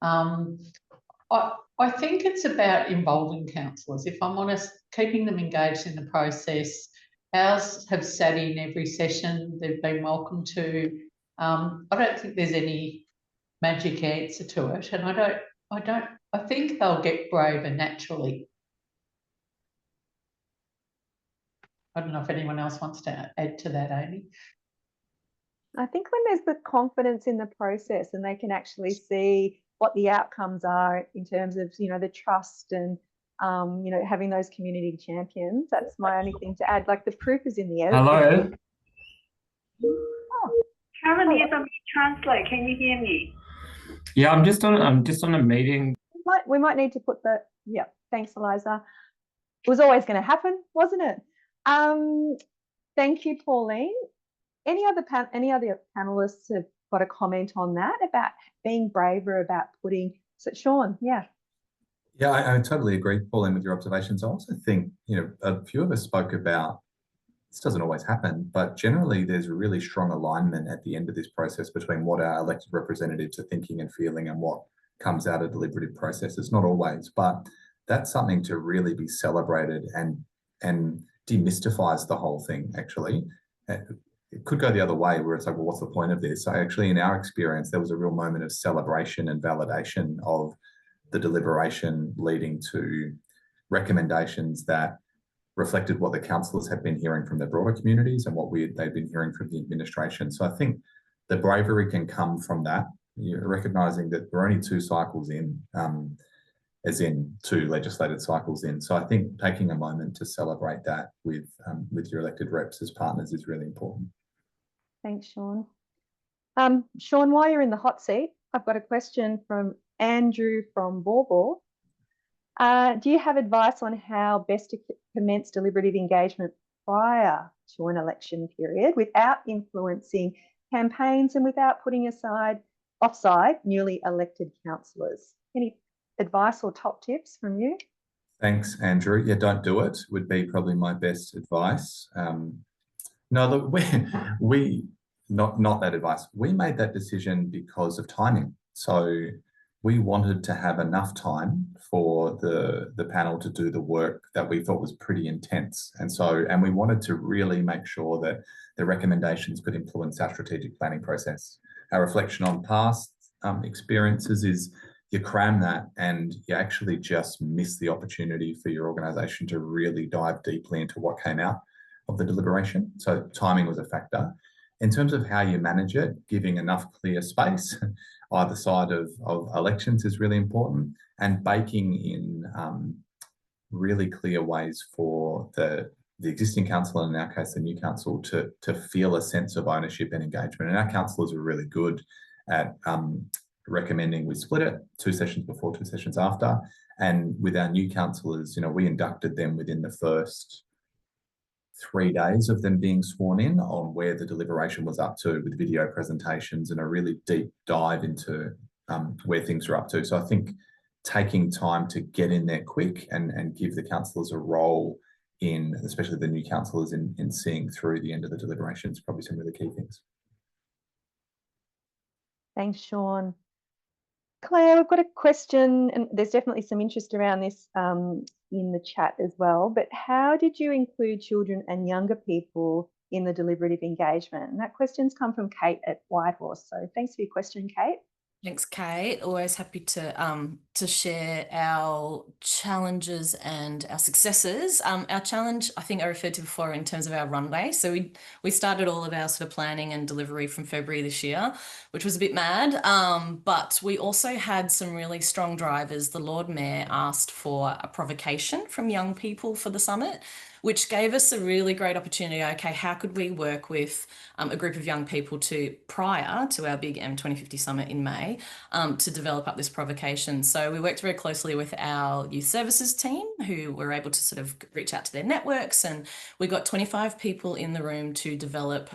I think it's about involving councillors. If I'm honest, keeping them engaged in the process. Ours have sat in every session. They've been welcome to. I don't think there's any magic answer to it, and I think they'll get braver naturally. I don't know if anyone else wants to add to that, Amy.
I think when there's the confidence in the process and they can actually see what the outcomes are in terms of, you know, the trust and, you know, having those community champions, that's my only thing to add. Like, the proof is in the evidence.
Hello.
Oh.
Karen here from Translate. Can you hear me?
Yeah, I'm just on a meeting.
We might need to put the, yeah, thanks, Eliza. It was always going to happen, wasn't it? Thank you, Pauline. Any other panelists have got a comment on that about being braver about putting, so Sean, yeah.
Yeah, I totally agree, Pauline, with your observations. I also think, you know, a few of us spoke about, this doesn't always happen, but generally there's a really strong alignment at the end of this process between what our elected representatives are thinking and feeling and what comes out of deliberative processes. Not always, but that's something to really be celebrated and demystifies the whole thing, actually. It could go the other way where it's like, well, what's the point of this? So actually, in our experience, there was a real moment of celebration and validation of the deliberation, leading to recommendations that reflected what the councillors had been hearing from the broader communities and what they'd been hearing from the administration. So I think the bravery can come from that, you're recognising that we're only 2 cycles in, as in 2 legislated cycles in. So I think taking a moment to celebrate that with your elected reps as partners is really important.
Thanks, Sean. Sean, while you're in the hot seat, I've got a question from Andrew from Borbor. Do you have advice on how best to commence deliberative engagement prior to an election period without influencing campaigns and without putting offside newly elected councillors? Any advice or top tips from you?
Thanks, Andrew. Yeah, don't do it would be probably my best advice. No, look, we not that advice. We made that decision because of timing. So we wanted to have enough time for the panel to do the work that we thought was pretty intense. And we wanted to really make sure that the recommendations could influence our strategic planning process. Our reflection on past experiences is you cram that and you actually just miss the opportunity for your organisation to really dive deeply into what came out of the deliberation. So timing was a factor. In terms of how you manage it, giving enough clear space either side of elections is really important, and baking in really clear ways for the existing council, and in our case the new council, to feel a sense of ownership and engagement. And our councillors are really good at recommending we split it, 2 sessions before, 2 sessions after. And with our new councillors, we inducted them within the first 3 days of them being sworn in on where the deliberation was up to, with video presentations and a really deep dive into where things are up to. So I think taking time to get in there quick and give the councillors a role in, especially the new councillors, in seeing through the end of the deliberations, probably some really key things.
Thanks, Sean. Claire, we've got a question, and there's definitely some interest around this in the chat as well, but how did you include children and younger people in the deliberative engagement? And that question's come from Kate at Whitehorse. So thanks for your question, Kate.
Thanks, Kate. Always happy to share our challenges and our successes. Our challenge, I think I referred to before in terms of our runway. So we started all of our sort of planning and delivery from February this year, which was a bit mad. But we also had some really strong drivers. The Lord Mayor asked for a provocation from young people for the summit, which gave us a really great opportunity. Okay, how could we work with a group of young people prior to our big M2050 summit in May to develop up this provocation? So we worked very closely with our youth services team, who were able to sort of reach out to their networks, and we got 25 people in the room to develop.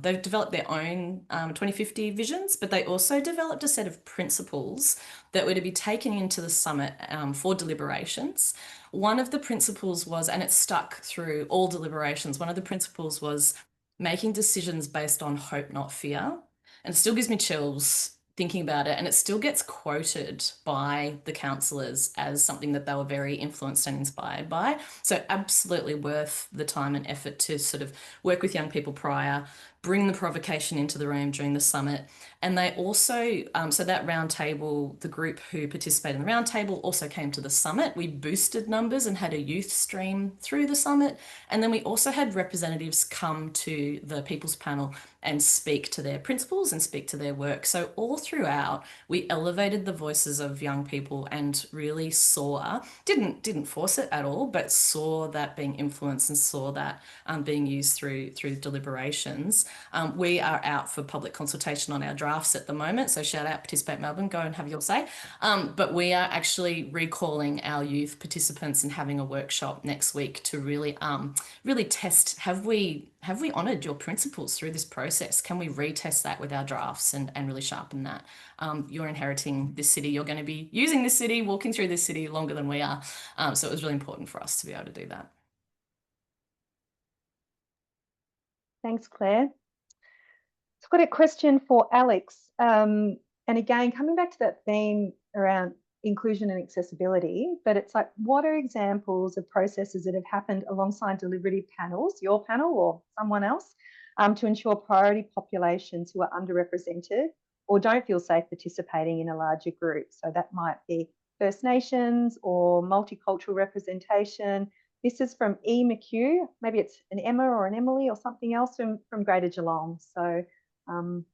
They've developed their own 2050 visions, but they also developed a set of principles that were to be taken into the summit for deliberations. One of the principles was, and it stuck through all deliberations, one of the principles was making decisions based on hope, not fear. And it still gives me chills thinking about it, and it still gets quoted by the councillors as something that they were very influenced and inspired by. So absolutely worth the time and effort to sort of work with young people prior, bring the provocation into the room during the summit. And they also, so that round table, the group who participated in the round table also came to the summit. We boosted numbers and had a youth stream through the summit. And then we also had representatives come to the People's Panel and speak to their principles and speak to their work. So all throughout, we elevated the voices of young people and really saw, didn't force it at all, but saw that being influenced and saw that being used through deliberations. We are out for public consultation on our drafts at the moment. So shout out Participate Melbourne, go and have your say. But we are actually recalling our youth participants and having a workshop next week to really test, have we honoured your principles through this process? Can we retest that with our drafts and really sharpen that? You're inheriting this city. You're going to be using this city, walking through this city longer than we are. So it was really important for us to be able to do that.
Thanks, Claire. So I've got a question for Alex. And again, coming back to that theme around inclusion and accessibility, but it's like, what are examples of processes that have happened alongside deliberative panels, your panel or someone else, to ensure priority populations who are underrepresented or don't feel safe participating in a larger group? So that might be First Nations or multicultural representation. This is from E. McHugh. Maybe it's an Emma or an Emily or something else from Greater Geelong. So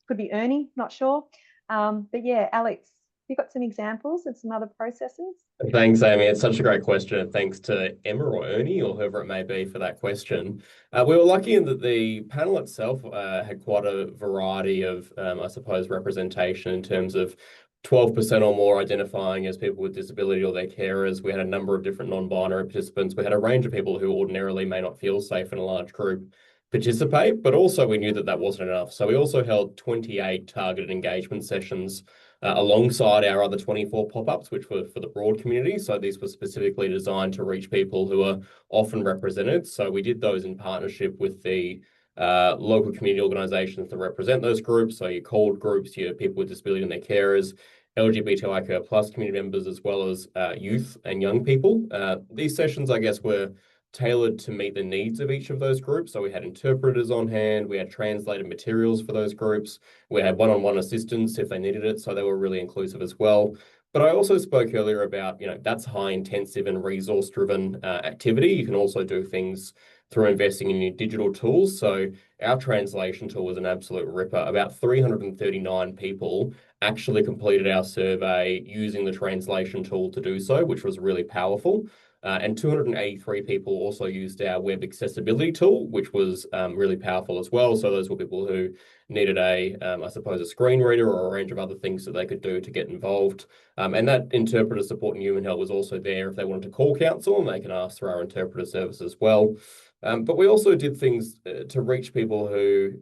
could be Ernie, not sure. But yeah, Alex, you got some examples of some other processes?
Thanks, Amy. It's such a great question. Thanks to Emma or Ernie or whoever it may be for that question. We were lucky in that the panel itself had quite a variety of, I suppose, representation in terms of 12% or more identifying as people with disability or their carers. We had a number of different non-binary participants. We had a range of people who ordinarily may not feel safe in a large group participate, but also we knew that that wasn't enough. So we also held 28 targeted engagement sessions alongside our other 24 pop-ups, which were for the broad community. So these were specifically designed to reach people who are often represented. So we did those in partnership with the local community organisations that represent those groups. So your CALD groups, your people with disability and their carers, LGBTIQ plus community members, as well as youth and young people. These sessions, I guess, were tailored to meet the needs of each of those groups. So we had interpreters on hand, we had translated materials for those groups, we had one-on-one assistance if they needed it, so they were really inclusive as well. But I also spoke earlier about, that's high intensive and resource driven activity. You can also do things through investing in new digital tools. So our translation tool was an absolute ripper. About 339 people actually completed our survey using the translation tool to do so, which was really powerful. And 283 people also used our web accessibility tool, which was really powerful as well. So those were people who needed I suppose, a screen reader or a range of other things that they could do to get involved. And that interpreter support and human help was also there if they wanted to call council, and they can ask through our interpreter service as well. But we also did things to reach people who,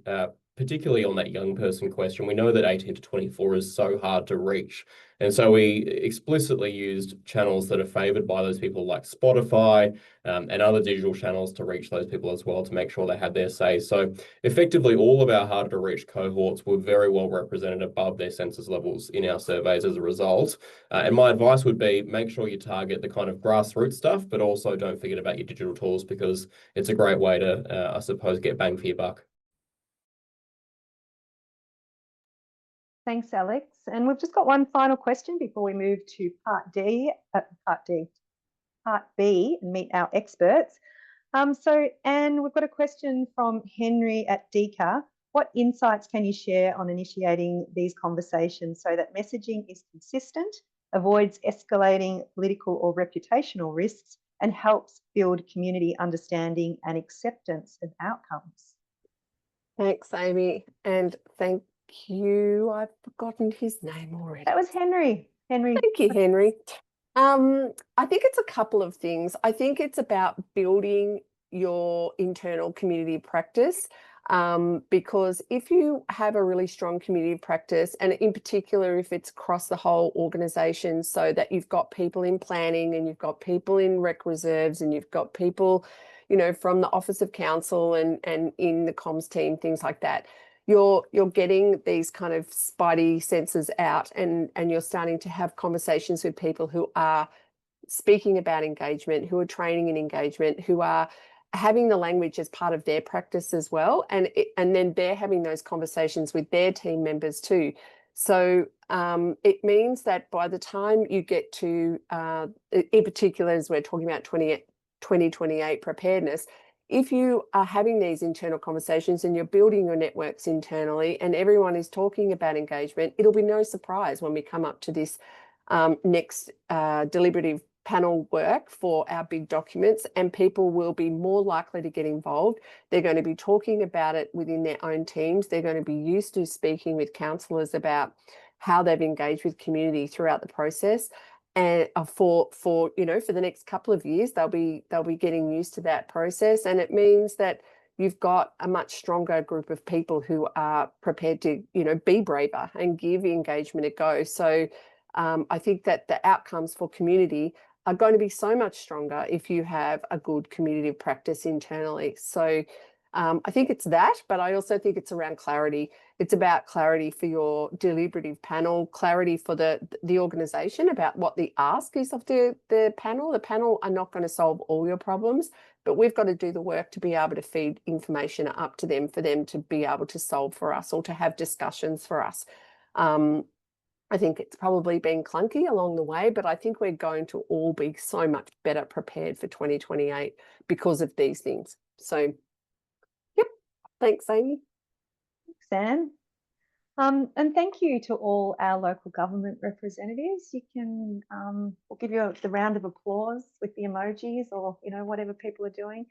particularly on that young person question, we know that 18 to 24 is so hard to reach. And so we explicitly used channels that are favoured by those people, like Spotify and other digital channels, to reach those people as well, to make sure they had their say. So effectively, all of our harder to reach cohorts were very well represented above their census levels in our surveys as a result. And my advice would be, make sure you target the kind of grassroots stuff, but also don't forget about your digital tools, because it's a great way to, I suppose, get bang for your buck.
Thanks, Alex. And we've just got one final question before we move to part B, and meet our experts. Anne, we've got a question from Henry at DECA. What insights can you share on initiating these conversations so that messaging is consistent, avoids escalating political or reputational risks, and helps build community understanding and acceptance of outcomes?
Thanks, Amy, and thank you. I've forgotten his name already.
That was Henry.
Thank you, Henry. I think it's a couple of things. I think it's about building your internal community practice, because if you have a really strong community practice, and in particular if it's across the whole organisation, so that you've got people in planning and you've got people in rec reserves and you've got people, you know, from the Office of Council and in the comms team, things like that, you're getting these kind of spidey senses out, and you're starting to have conversations with people who are speaking about engagement, who are training in engagement, who are having the language as part of their practice as well, and then they're having those conversations with their team members too. So it means that by the time you get to, in particular, as we're talking about 2028 preparedness, if you are having these internal conversations and you're building your networks internally and everyone is talking about engagement, it'll be no surprise when we come up to this next deliberative panel work for our big documents, and people will be more likely to get involved. They're going to be talking about it within their own teams. They're going to be used to speaking with councillors about how they've engaged with community throughout the process. And for the next couple of years, they'll be getting used to that process, and it means that you've got a much stronger group of people who are prepared to, be braver and give engagement a go. So I think that the outcomes for community are going to be so much stronger if you have a good community practice internally. So I think it's that, but I also think it's around clarity. It's about clarity for your deliberative panel, clarity for the organisation about what the ask is of the panel. The panel are not going to solve all your problems, but we've got to do the work to be able to feed information up to them for them to be able to solve for us or to have discussions for us. I think it's probably been clunky along the way, but I think we're going to all be so much better prepared for 2028 because of these things. So, yep. Thanks, Amy.
Thanks, Anne. And thank you to all our local government representatives. You can, we'll give you the round of applause with the emojis or, whatever people are doing.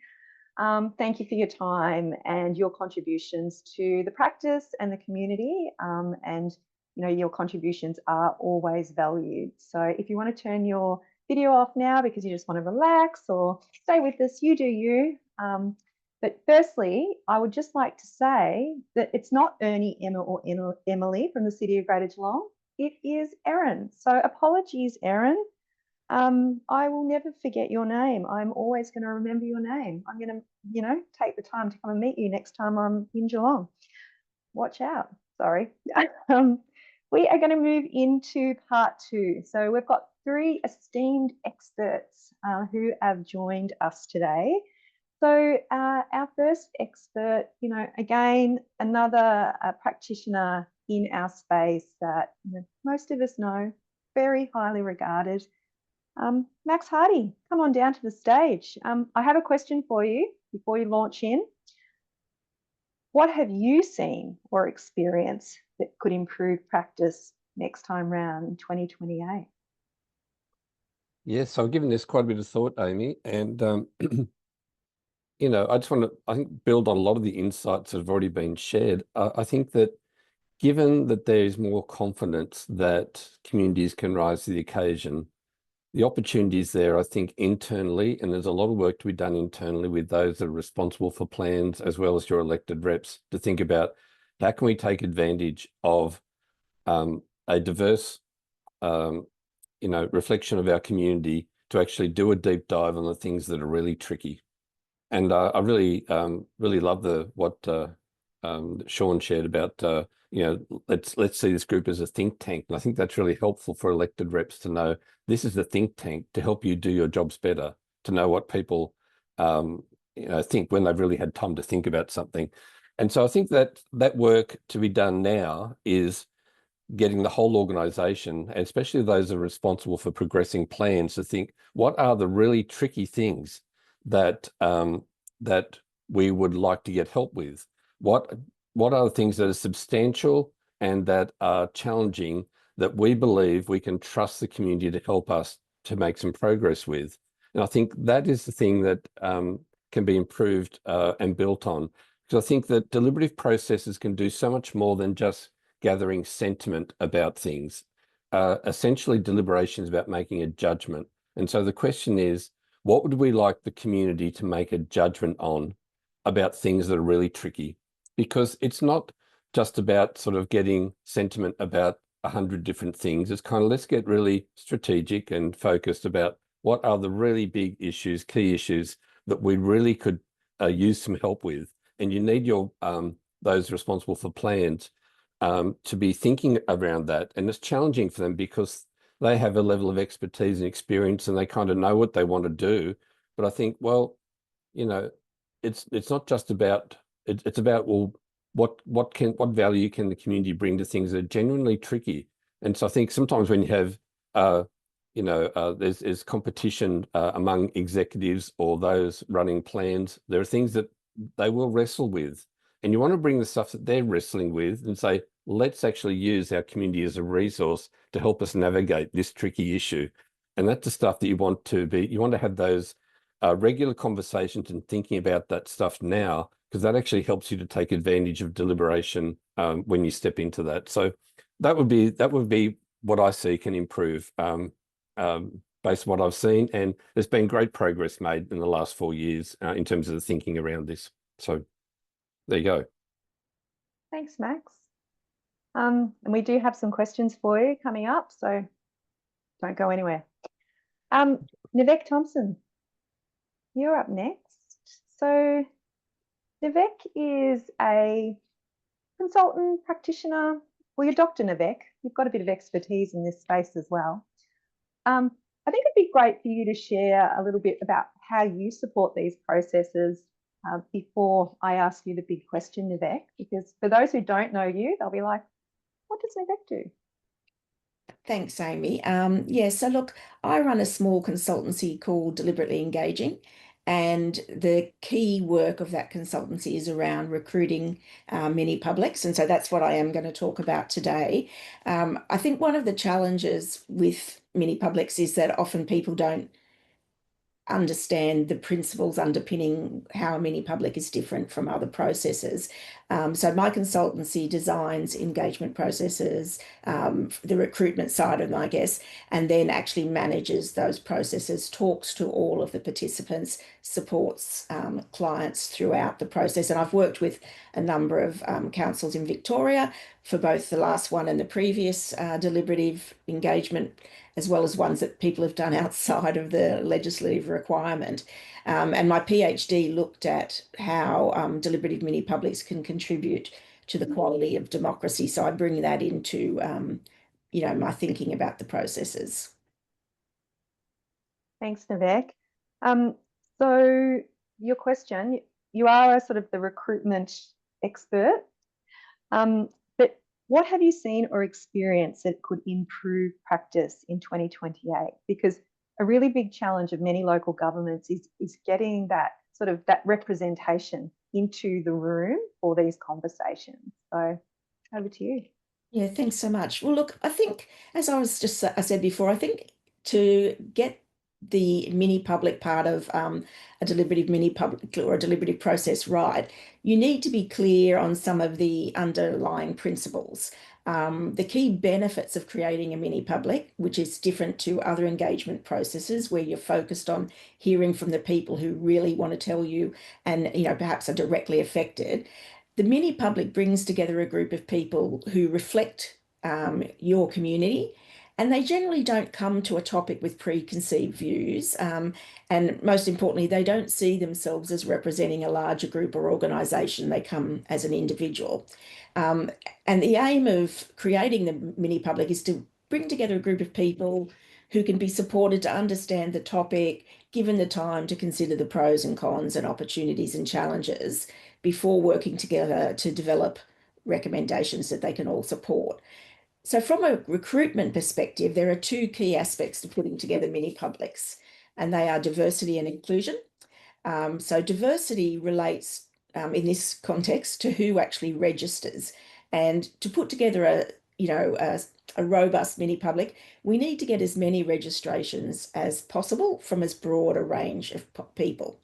Thank you for your time and your contributions to the practice and the community. And your contributions are always valued. So if you want to turn your video off now because you just want to relax or stay with us, you do you. But firstly, I would just like to say that it's not Ernie, Emma or Emily from the City of Greater Geelong. It is Erin. So apologies, Erin. I will never forget your name. I'm always going to remember your name. I'm going to, take the time to come and meet you next time I'm in Geelong. Watch out. Sorry. We are going to move into part 2. So we've got 3 esteemed experts who have joined us today. So our first expert, again, another practitioner in our space that most of us know, very highly regarded. Max Hardy, come on down to the stage. I have a question for you before you launch in. What have you seen or experienced that could improve practice next time round in 2028?
Yes, I've given this quite a bit of thought, Amy, and I just want to, I think, build on a lot of the insights that have already been shared. I think that given that there is more confidence that communities can rise to the occasion, the opportunities there, I think, internally, and there's a lot of work to be done internally with those that are responsible for plans, as well as your elected reps, to think about how can we take advantage of a diverse reflection of our community to actually do a deep dive on the things that are really tricky. And I really love what Sean shared about let's see this group as a think tank. And I think that's really helpful for elected reps to know this is the think tank to help you do your jobs better, to know what people think when they've really had time to think about something. And so I think that work to be done now is getting the whole organisation, and especially those that are responsible for progressing plans, to think what are the really tricky things that we would like to get help with. What are the things that are substantial and that are challenging that we believe we can trust the community to help us to make some progress with? And I think that is the thing that can be improved and built on, because I think that deliberative processes can do so much more than just gathering sentiment about things. Essentially, deliberation is about making a judgment. And so the question is, what would we like the community to make a judgment on about things that are really tricky? Because it's not just about sort of getting sentiment about 100 different things. It's kind of, let's get really strategic and focused about what are the really big issues, key issues that we really could use some help with. And you need your those responsible for plans to be thinking around that. And it's challenging for them because they have a level of expertise and experience and they kind of know what they want to do. But I think, well, it's not just about, it's about, well, what value can the community bring to things that are genuinely tricky? And so I think sometimes when you have, there's competition among executives or those running plans, there are things that they will wrestle with. And you want to bring the stuff that they're wrestling with and say, let's actually use our community as a resource to help us navigate this tricky issue. And that's the stuff that you want to have those regular conversations and thinking about that stuff now, because that actually helps you to take advantage of deliberation when you step into that. So that would be what I see can improve based on what I've seen. And there's been great progress made in the last 4 years in terms of the thinking around this. So there you go.
Thanks, Max. And we do have some questions for you coming up, so don't go anywhere. Nivek Thompson, you're up next. So Nivek is a consultant practitioner. Well, you're Dr. Nivek. You've got a bit of expertise in this space as well. I think it'd be great for you to share a little bit about how you support these processes before I ask you the big question, Nivek, because for those who don't know you, they'll be like, what does Nivek do?
Thanks, Amy. So look, I run a small consultancy called Deliberately Engaging, and the key work of that consultancy is around recruiting mini publics, and so that's what I am going to talk about today. I think one of the challenges with mini publics is that often people don't understand the principles underpinning how a mini public is different from other processes. So my consultancy designs engagement processes, the recruitment side of them, I guess, and then actually manages those processes, talks to all of the participants, supports clients throughout the process. And I've worked with a number of councils in Victoria for both the last one and the previous deliberative engagement, as well as ones that people have done outside of the legislative requirement. And my PhD looked at how deliberative mini publics can contribute to the quality of democracy. So I bring that into, my thinking about the processes.
Thanks, Nivek. So your question, you are a sort of the recruitment expert, but what have you seen or experienced that could improve practice in 2028? Because a really big challenge of many local governments is getting that sort of that representation into the room for these conversations. So over to you.
Yeah, thanks so much. Well, look, I think, as I said before, I think to get the mini public part of a deliberative mini public or a deliberative process right, you need to be clear on some of the underlying principles. The key benefits of creating a mini public, which is different to other engagement processes where you're focused on hearing from the people who really want to tell you and, you know, perhaps are directly affected. The mini public brings together a group of people who reflect your community, and they generally don't come to a topic with preconceived views. And most importantly, they don't see themselves as representing a larger group or organisation. They come as an individual. And the aim of creating the mini public is to bring together a group of people who can be supported to understand the topic, given the time to consider the pros and cons and opportunities and challenges before working together to develop recommendations that they can all support. So from a recruitment perspective, there are two key aspects to putting together mini publics, and they are diversity and inclusion. So diversity relates in this context to who actually registers, and to put together a robust mini public, we need to get as many registrations as possible from as broad a range of people.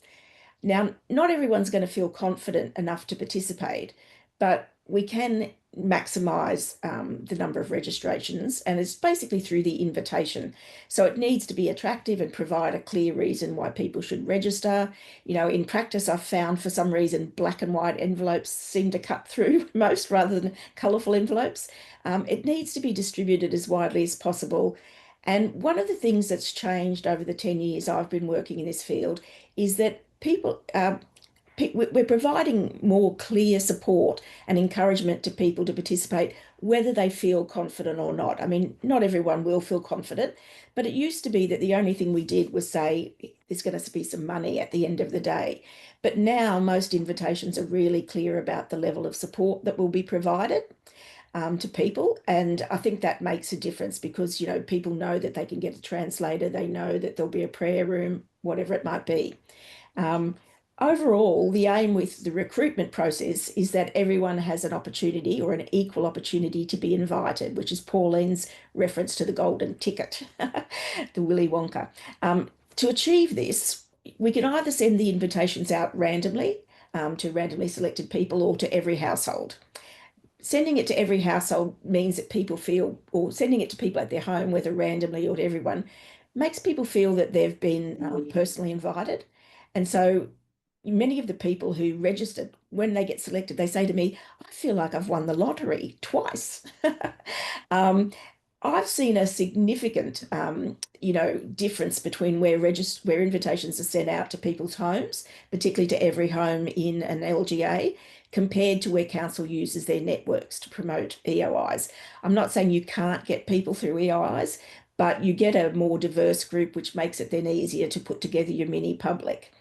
Now, not everyone's going to feel confident enough to participate, but we can maximise the number of registrations, and it's basically through the invitation. So it needs to be attractive and provide a clear reason why people should register. You know, in practice, I've found for some reason black and white envelopes seem to cut through most rather than colourful envelopes. It needs to be distributed as widely as possible. And one of the things that's changed over the 10 years I've been working in this field is that we're providing more clear support and encouragement to people to participate, whether they feel confident or not. I mean, not everyone will feel confident, but it used to be that the only thing we did was say there's going to be some money at the end of the day. But now most invitations are really clear about the level of support that will be provided to people. And I think that makes a difference because, you know, people know that they can get a translator, they know that there'll be a prayer room, whatever it might be. Overall, the aim with the recruitment process is that everyone has an opportunity or an equal opportunity to be invited, which is Pauline's reference to the golden ticket, the Willy Wonka. To achieve this, we can either send the invitations out randomly to randomly selected people or to every household. Sending it to every household means that people feel, or sending it to people at their home, whether randomly or to everyone, makes people feel that they've been personally invited. And so many of the people who registered, when they get selected, they say to me, I feel like I've won the lottery twice. I've seen a significant, difference between where invitations are sent out to people's homes, particularly to every home in an LGA, compared to where council uses their networks to promote EOIs. I'm not saying you can't get people through EOIs, but you get a more diverse group, which makes it then easier to put together your mini public.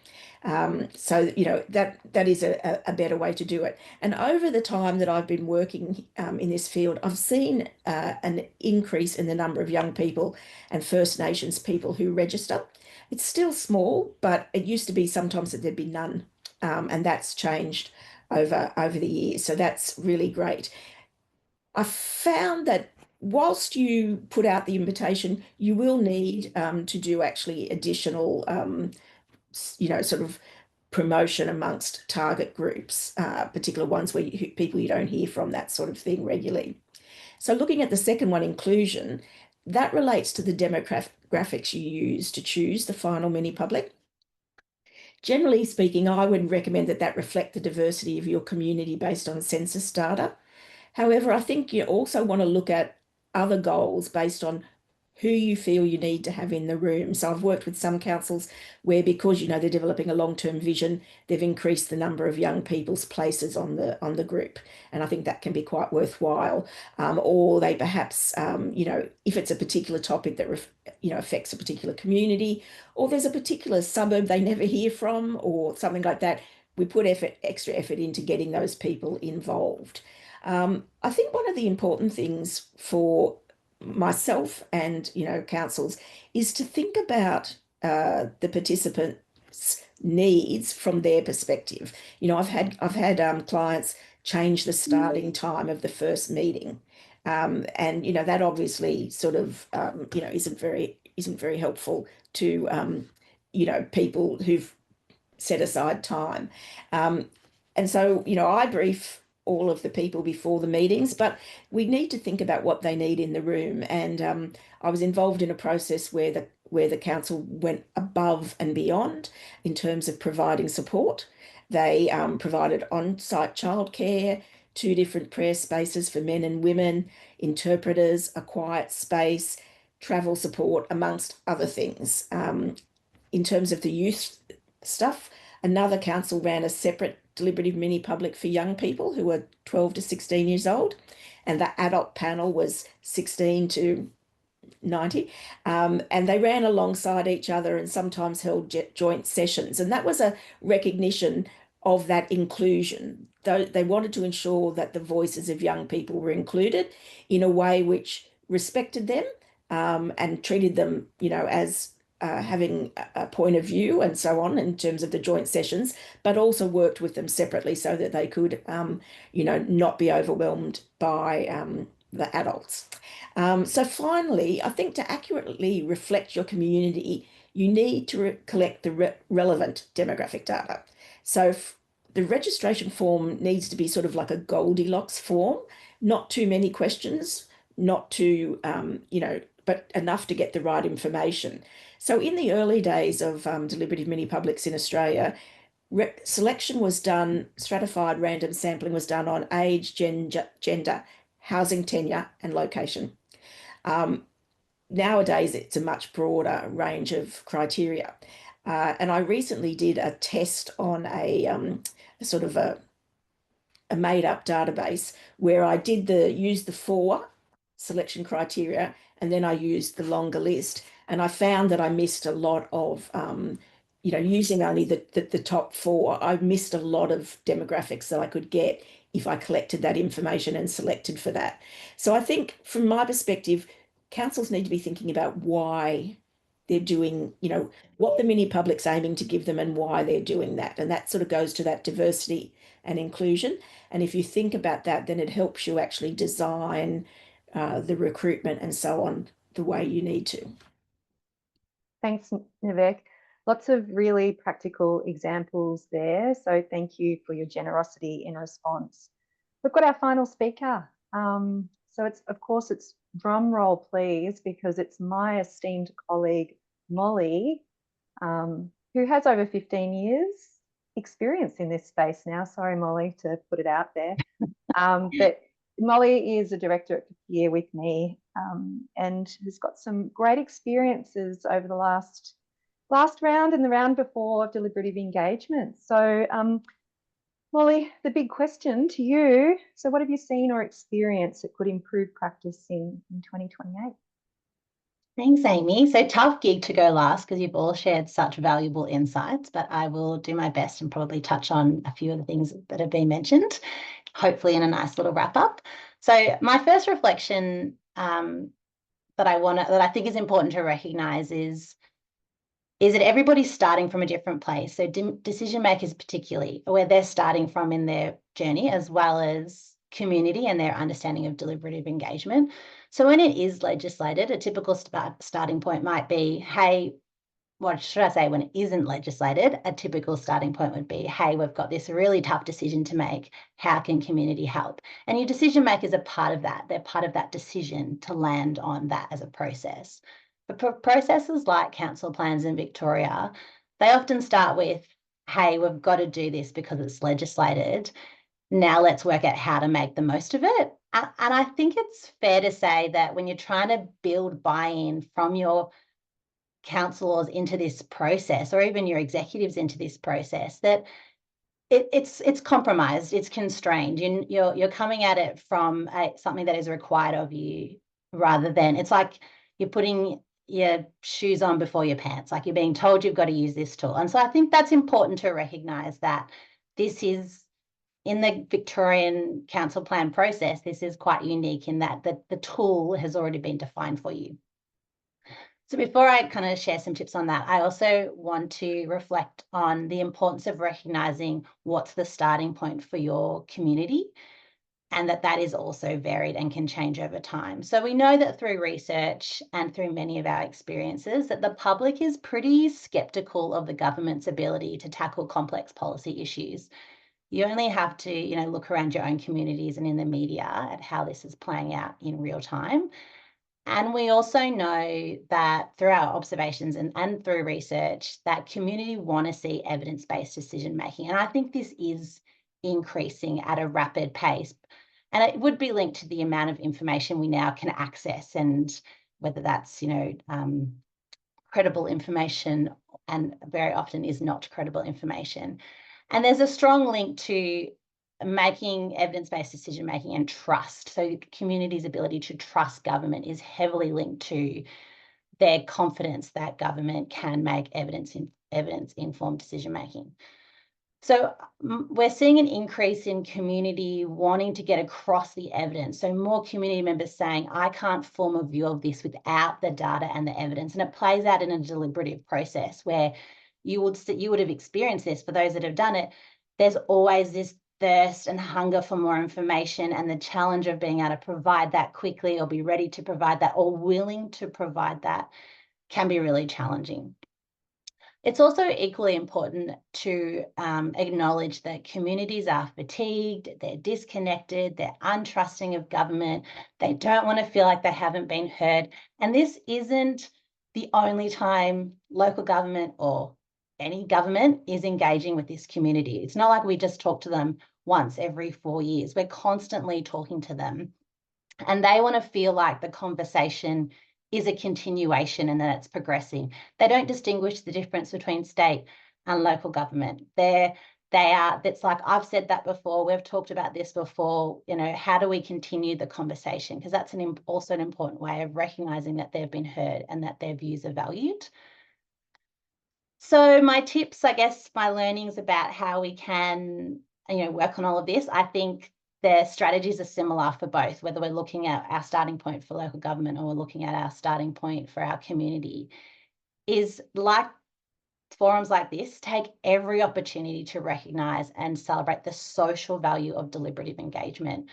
So, you know, that is a better way to do it. And over the time that I've been working in this field, I've seen an increase in the number of young people and First Nations people who register. It's still small, but it used to be sometimes that there'd be none. And that's changed over the years. So that's really great. I found that whilst you put out the invitation, you will need to do actually additional sort of promotion amongst target groups, particular ones where people you don't hear from, that sort of thing regularly. So looking at the second one, inclusion, that relates to the demographics you use to choose the final mini public. Generally speaking, I would recommend that reflect the diversity of your community based on census data. However, I think you also want to look at other goals based on who you feel you need to have in the room. So I've worked with some councils where, because, you know, they're developing a long-term vision, they've increased the number of young people's places on the group. And I think that can be quite worthwhile. Or they perhaps, if it's a particular topic that, affects a particular community, or there's a particular suburb they never hear from or something like that, we put extra effort into getting those people involved. I think one of the important things for myself and councils is to think about the participants' needs from their perspective. I've had clients change the starting time of the first meeting, and that obviously sort of isn't very isn't very helpful to, people who've set aside time. And so, I brief all of the people before the meetings, but we need to think about what they need in the room. And I was involved in a process where the council went above and beyond in terms of providing support. They provided on-site childcare, 2 different prayer spaces for men and women, interpreters, a quiet space, travel support, amongst other things. In terms of the youth stuff, another council ran a separate deliberative mini public for young people who were 12 to 16 years old, and the adult panel was 16 to 90, and they ran alongside each other and sometimes held joint sessions, and that was a recognition of that inclusion. They wanted to ensure that the voices of young people were included in a way which respected them and treated them, as having a point of view and so on in terms of the joint sessions, but also worked with them separately so that they could, not be overwhelmed by the adults. So finally, I think to accurately reflect your community, you need to collect the relevant demographic data. So the registration form needs to be sort of like a Goldilocks form, not too many questions, not too, but enough to get the right information. So in the early days of deliberative mini publics in Australia, selection was done, stratified random sampling was done on age, gender, housing tenure, and location. Nowadays, it's a much broader range of criteria. And I recently did a test on a sort of a made-up database where I did use the 4 selection criteria, and then I used the longer list. And I found that I missed a lot of, using only the top 4, I missed a lot of demographics that I could get if I collected that information and selected for that. So I think from my perspective, councils need to be thinking about why they're doing, what the mini public's aiming to give them and why they're doing that. And that sort of goes to that diversity and inclusion. And if you think about that, then it helps you actually design the recruitment and so on the way you need to.
Thanks, Nivek. Lots of really practical examples there. So thank you for your generosity in response. We've got our final speaker. So it's drum roll, please, because it's my esteemed colleague, Molly, who has over 15 years experience in this space now. Sorry, Molly, to put it out there. But Molly is a director at Preparedness with me and has got some great experiences over the last round and the round before of deliberative engagement. So Molly, the big question to you, so what have you seen or experienced that could improve practice in 2028?
Thanks, Amy. So tough gig to go last because you've all shared such valuable insights, but I will do my best and probably touch on a few of the things that have been mentioned, hopefully in a nice little wrap up. So my first reflection that I think is important to recognise is that everybody's starting from a different place. So decision makers particularly, where they're starting from in their journey, as well as community and their understanding of deliberative engagement. So when it is legislated, a typical starting point might be, hey, what should I say, when it isn't legislated, a typical starting point would be, hey, we've got this really tough decision to make. How can community help? And your decision makers are part of that. They're part of that decision to land on that as a process. But for processes like council plans in Victoria, they often start with, hey, we've got to do this because it's legislated. Now let's work out how to make the most of it. And I think it's fair to say that when you're trying to build buy-in from your councillors into this process, or even your executives into this process, that it's compromised, it's constrained. You're coming at it from something that is required of you, rather than, it's like you're putting your shoes on before your pants, like you're being told you've got to use this tool. And so I think that's important to recognise that this is, in the Victorian council plan process, this is quite unique in that the tool has already been defined for you. So before I kind of share some tips on that, I also want to reflect on the importance of recognising what's the starting point for your community. and that is also varied and can change over time. So we know that through research and through many of our experiences that the public is pretty skeptical of the government's ability to tackle complex policy issues. You only have to, look around your own communities and in the media at how this is playing out in real time. And we also know that through our observations and through research that community want to see evidence-based decision making. And I think this is increasing at a rapid pace. And it would be linked to the amount of information we now can access, and whether that's, credible information and very often is not credible information. And there's a strong link to making evidence-based decision-making and trust. So communities' ability to trust government is heavily linked to their confidence that government can make evidence-informed decision-making. So we're seeing an increase in community wanting to get across the evidence. So more community members saying, I can't form a view of this without the data and the evidence. And it plays out in a deliberative process where you would have experienced this. For those that have done it, there's always this thirst and hunger for more information, and the challenge of being able to provide that quickly or be ready to provide that or willing to provide that can be really challenging. It's also equally important to acknowledge that communities are fatigued, they're disconnected, they're untrusting of government, they don't want to feel like they haven't been heard. And this isn't the only time local government or any government is engaging with this community. It's not like we just talk to them once every 4 years. We're constantly talking to them, and they want to feel like the conversation is a continuation and that it's progressing. They don't distinguish the difference between state and local government. It's like, I've said that before, we've talked about this before, how do we continue the conversation? Because that's also an important way of recognising that they've been heard and that their views are valued. So my tips, I guess, my learnings about how we can, work on all of this, I think their strategies are similar for both, whether we're looking at our starting point for local government or we're looking at our starting point for our community, is like forums like this, take every opportunity to recognise and celebrate the social value of deliberative engagement.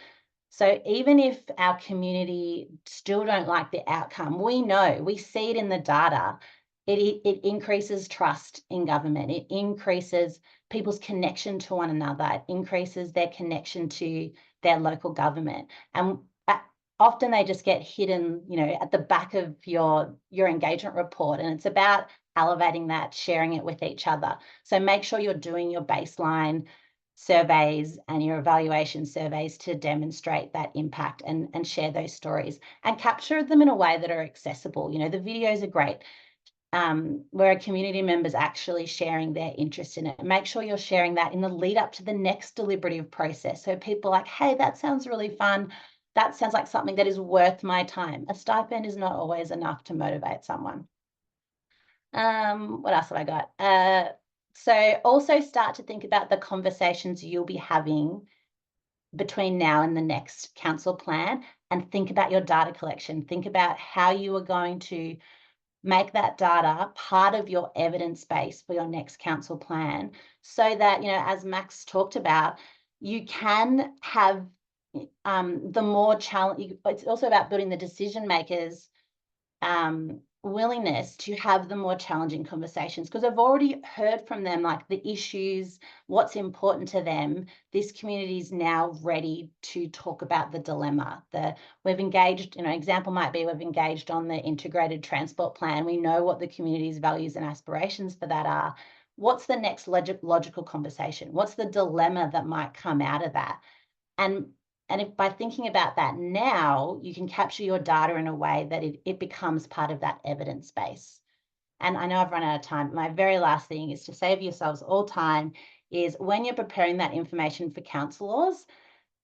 So even if our community still don't like the outcome, we see it in the data, it increases trust in government, it increases people's connection to one another, it increases their connection to their local government. And often they just get hidden, at the back of your engagement report, and it's about elevating that, sharing it with each other. So make sure you're doing your baseline surveys and your evaluation surveys to demonstrate that impact and share those stories and capture them in a way that are accessible. The videos are great. Where a community member's actually sharing their interest in it. Make sure you're sharing that in the lead up to the next deliberative process. So people are like, hey, that sounds really fun. That sounds like something that is worth my time. A stipend is not always enough to motivate someone. What else have I got? So also start to think about the conversations you'll be having between now and the next council plan, and think about your data collection. Think about how you are going to make that data part of your evidence base for your next council plan, so that, as Max talked about, you can have the more challenge. It's also about building the decision makers' willingness to have the more challenging conversations, because I've already heard from them, like the issues, what's important to them. This community is now ready to talk about the dilemma. We've engaged, example might be we've engaged on the integrated transport plan. We know what the community's values and aspirations for that are. What's the next logical conversation? What's the dilemma that might come out of that? And if by thinking about that now, you can capture your data in a way that it becomes part of that evidence base. And I know I've run out of time. My very last thing is to save yourselves all time is, when you're preparing that information for councillors,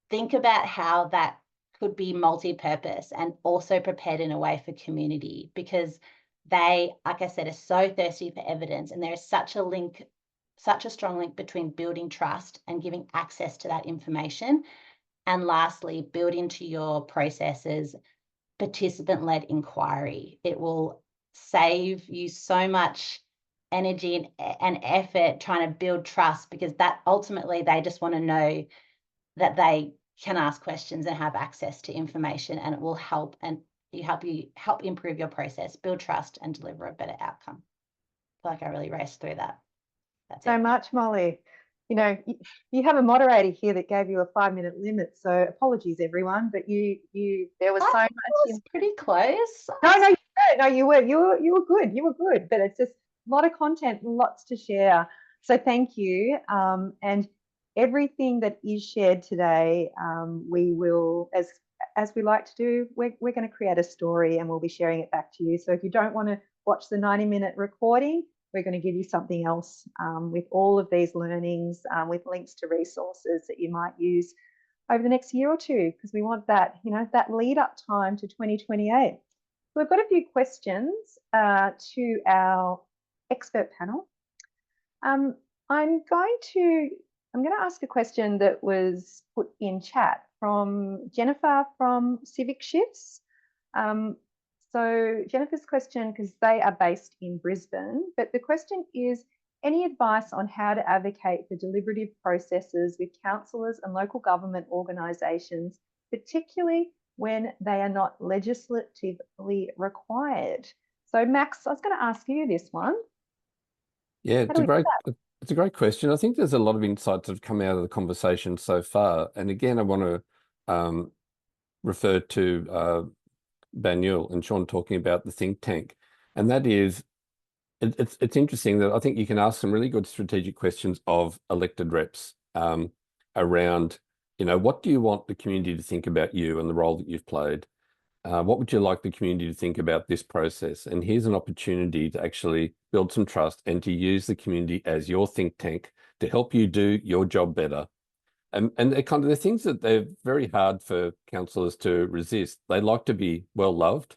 think about how that could be multi-purpose and also prepared in a way for community, because they, like I said, are so thirsty for evidence, and there is such a strong link between building trust and giving access to that information. And lastly, build into your processes participant-led inquiry. It will save you so much energy and effort trying to build trust, because that ultimately they just want to know that they can ask questions and have access to information, and it will help help improve your process, build trust, and deliver a better outcome. I feel like I really raced through that. That's
so
it.
much, Molly. You know, you have a moderator here that gave you a 5-minute limit, so apologies everyone, but there was so much.
Was pretty close.
No, you were good. You were good, but it's just a lot of content, lots to share. So thank you. And everything that is shared today, we will, as we like to do, we're going to create a story and we'll be sharing it back to you. So if you don't want to watch the 90-minute recording, we're going to give you something else with all of these learnings, with links to resources that you might use over the next year or two, because we want that, you know, that lead up time to 2028. So we've got a few questions to our expert panel. I'm going to ask a question that was put in chat from Jennifer from Civic Shifts. So Jennifer's question, because they are based in Brisbane, but the question is, any advice on how to advocate for deliberative processes with councillors and local government organisations, particularly when they are not legislatively required? So Max, I was going to ask you this one.
Yeah, it's a great question. I think there's a lot of insights that have come out of the conversation so far. And again, I want to refer to Banyul and Sean talking about the think tank. And that is, it's interesting that I think you can ask some really good strategic questions of elected reps around, you know, what do you want the community to think about you and the role that you've played? What would you like the community to think about this process? And here's an opportunity to actually build some trust and to use the community as your think tank to help you do your job better. And they're kind of the things that they're very hard for councillors to resist. They like to be well loved.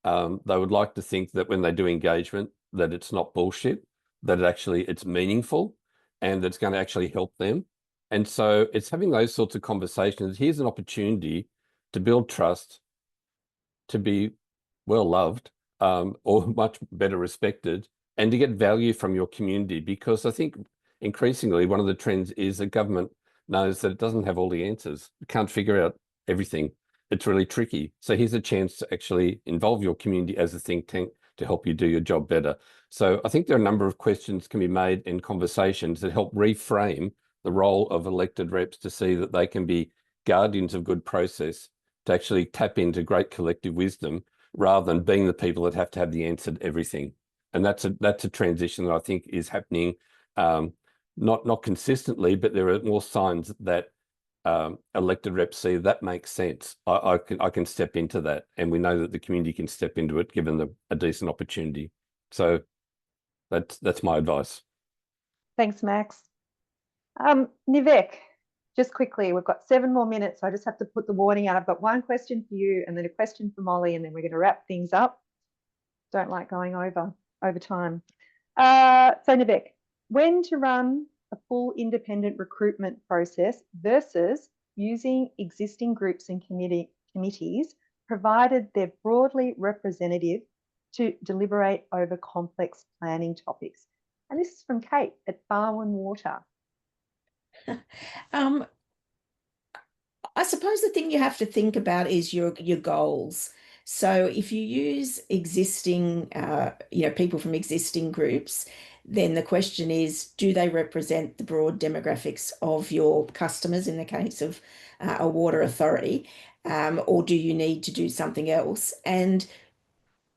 They would like to think that when they do engagement, that it's not bullshit, that it's meaningful, and that it's going to actually help them. And so it's having those sorts of conversations. Here's an opportunity to build trust, to be well loved, or much better respected, and to get value from your community. Because I think increasingly one of the trends is that government knows that it doesn't have all the answers. It can't figure out everything. It's really tricky. So here's a chance to actually involve your community as a think tank to help you do your job better. So I think there are a number of questions can be made in conversations that help reframe the role of elected reps to see that they can be guardians of good process, to actually tap into great collective wisdom rather than being the people that have to have the answer to everything. And that's a transition that I think is happening not consistently, but there are more signs that elected reps see that makes sense. I can step into that, and we know that the community can step into it given a decent opportunity. So that's my advice.
Thanks, Max. Nivek, just quickly, we've got 7 more minutes, so I just have to put the warning out. I've got one question for you and then a question for Molly, and then we're going to wrap things up. Don't like going over time. So Nivek, when to run a full independent recruitment process versus using existing groups and committees, provided they're broadly representative, to deliberate over complex planning topics? And this is from Kate at Barwon Water.
I suppose the thing you have to think about is your goals. So if you use existing, people from existing groups, then the question is, do they represent the broad demographics of your customers in the case of a water authority, or do you need to do something else? And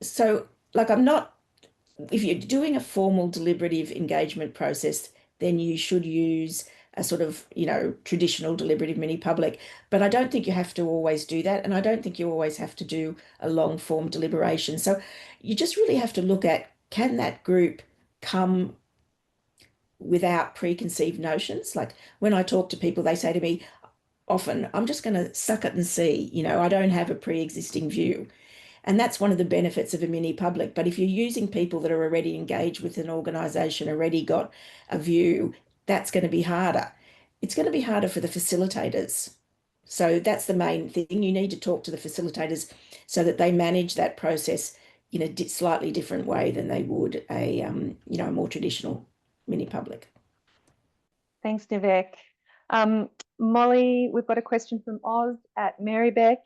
so, if you're doing a formal deliberative engagement process, then you should use a sort of, traditional deliberative mini-public. But I don't think you have to always do that. And I don't think you always have to do a long form deliberation. So you just really have to look at, can that group come without preconceived notions? Like when I talk to people, they say to me often, I'm just going to suck it and see, I don't have a pre-existing view. And that's one of the benefits of a mini public. But if you're using people that are already engaged with an organisation, already got a view, that's going to be harder. It's going to be harder for the facilitators. So that's the main thing. You need to talk to the facilitators so that they manage that process in a slightly different way than they would a more traditional mini public.
Thanks, Nivek. Molly, we've got a question from Oz at Marybeck.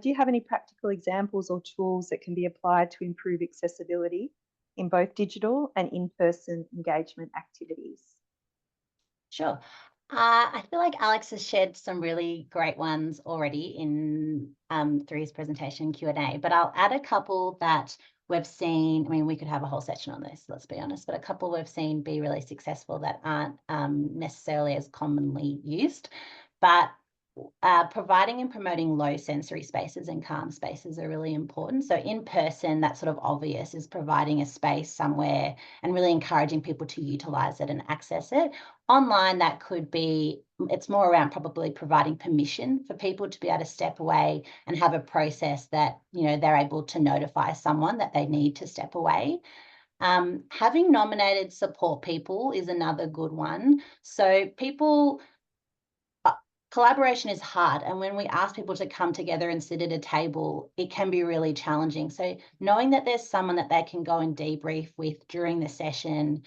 Do you have any practical examples or tools that can be applied to improve accessibility in both digital and in-person engagement activities?
Sure. I feel like Alex has shared some really great ones already in through his presentation Q&A, but I'll add a couple that we've seen. I mean, we could have a whole section on this, let's be honest, but a couple we've seen be really successful that aren't necessarily as commonly used. But providing and promoting low sensory spaces and calm spaces are really important. So in person, that's sort of obvious, is providing a space somewhere and really encouraging people to utilize it and access it. Online, that could be, it's more around probably providing permission for people to be able to step away and have a process that, you know, they're able to notify someone that they need to step away. Having nominated support people is another good one. So people, collaboration is hard, and when we ask people to come together and sit at a table, it can be really challenging. So knowing that there's someone that they can go and debrief with during the session,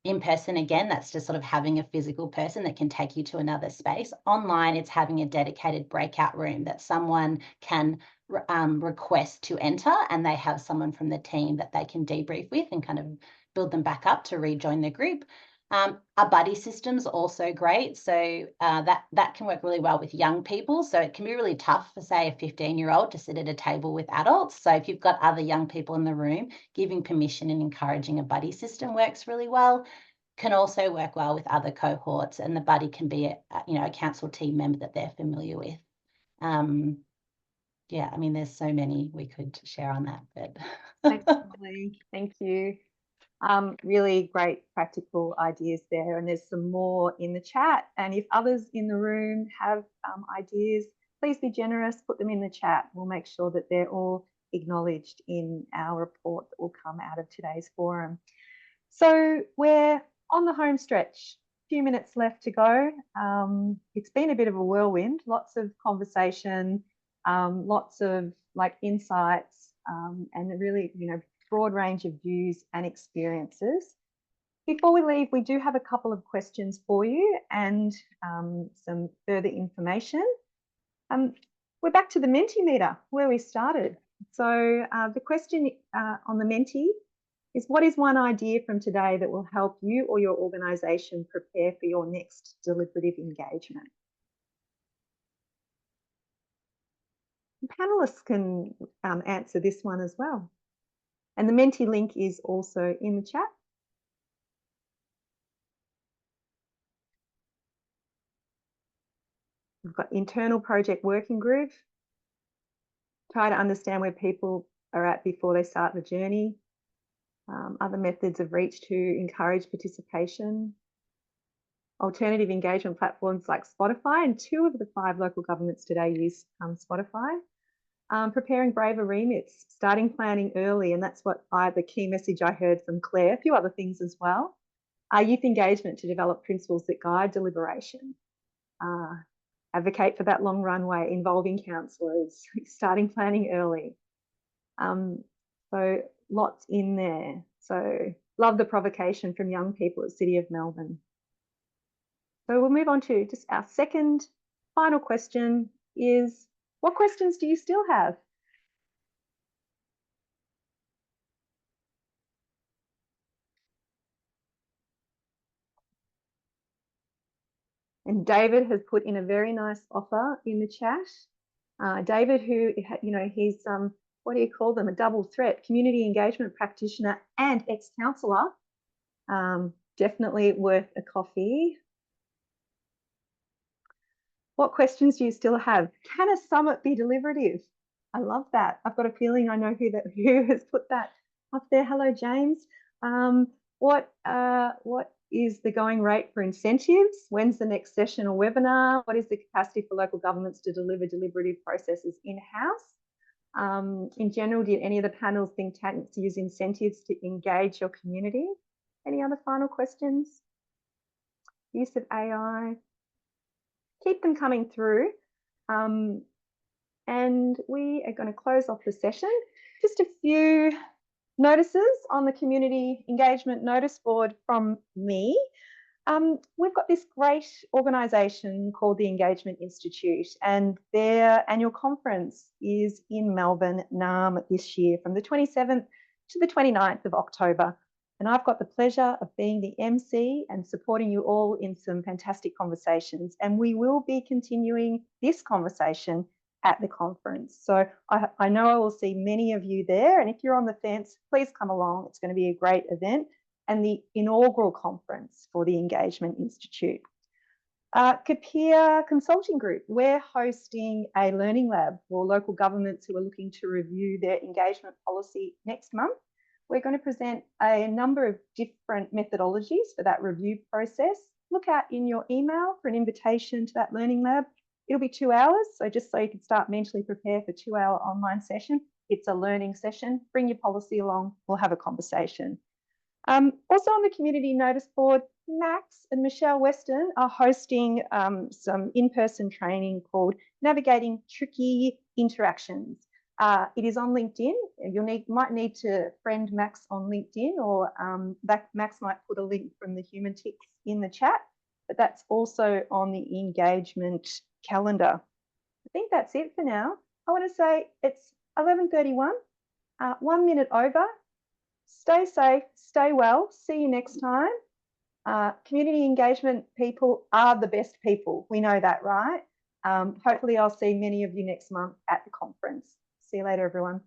in person, again, that's just sort of having a physical person that can take you to another space. Online, it's having a dedicated breakout room that someone can request to enter, and they have someone from the team that they can debrief with and kind of build them back up to rejoin the group. A buddy system's also great. So that can work really well with young people. So it can be really tough for, say, a 15-year-old to sit at a table with adults. So if you've got other young people in the room, giving permission and encouraging a buddy system works really well. Can also work well with other cohorts, and the buddy can be a council team member that they're familiar with. Yeah, I mean, there's so many we could share on that, but
Thanks, Molly. Thank you. Really great practical ideas there, and there's some more in the chat. And if others in the room have ideas, please be generous, put them in the chat. We'll make sure that they're all acknowledged in our report that will come out of today's forum. So we're on the home stretch, a few minutes left to go. It's been a bit of a whirlwind, lots of conversation, lots of insights, and a really, broad range of views and experiences. Before we leave, we do have a couple of questions for you and some further information. We're back to the Mentimeter where we started. So the question on the Menti is, what is one idea from today that will help you or your organisation prepare for your next deliberative engagement? The panellists can answer this one as well. And the Menti link is also in the chat. We've got internal project working group. Try to understand where people are at before they start the journey. Other methods of reach to encourage participation. Alternative engagement platforms like Spotify, and 2 of the 5 local governments today use Spotify. Preparing braver remits, starting planning early, and that's what the key message I heard from Claire. A few other things as well. Youth engagement to develop principles that guide deliberation. Advocate for that long runway, involving councillors, starting planning early. So lots in there. So love the provocation from young people at City of Melbourne. So we'll move on to just our second final question is, what questions do you still have? And David has put in a very nice offer in the chat. David, who, he's, what do you call them? A double threat, community engagement practitioner and ex-councillor. Definitely worth a coffee. What questions do you still have? Can a summit be deliberative? I love that. I've got a feeling I know who has put that up there. Hello, James. What is the going rate for incentives? When's the next session or webinar? What is the capacity for local governments to deliver deliberative processes in-house? In general, did any of the panels think tanks to use incentives to engage your community? Any other final questions? Use of AI? Keep them coming through. And we are going to close off the session. Just a few notices on the community engagement notice board from me. We've got this great organisation called the Engagement Institute, and their annual conference is in Melbourne, NAM, this year from the 27th to the 29th of October. And I've got the pleasure of being the MC and supporting you all in some fantastic conversations. And we will be continuing this conversation at the conference. So I know I will see many of you there. And if you're on the fence, please come along. It's going to be a great event and the inaugural conference for the Engagement Institute. Kapia Consulting Group, we're hosting a learning lab for local governments who are looking to review their engagement policy next month. We're going to present a number of different methodologies for that review process. Look out in your email for an invitation to that learning lab. It'll be 2 hours, so just so you can start mentally prepare for a 2-hour online session. It's a learning session. Bring your policy along. We'll have a conversation. Also on the community notice board, Max and Michelle Weston are hosting some in-person training called Navigating Tricky Interactions. It is on LinkedIn. You might need to friend Max on LinkedIn, or Max might put a link from the Human Ticks in the chat, but that's also on the engagement calendar. I think that's it for now. I want to say it's 11:31, 1 minute over. Stay safe, stay well. See you next time. Community engagement people are the best people. We know that, right? Hopefully I'll see many of you next month at the conference. See you later, everyone.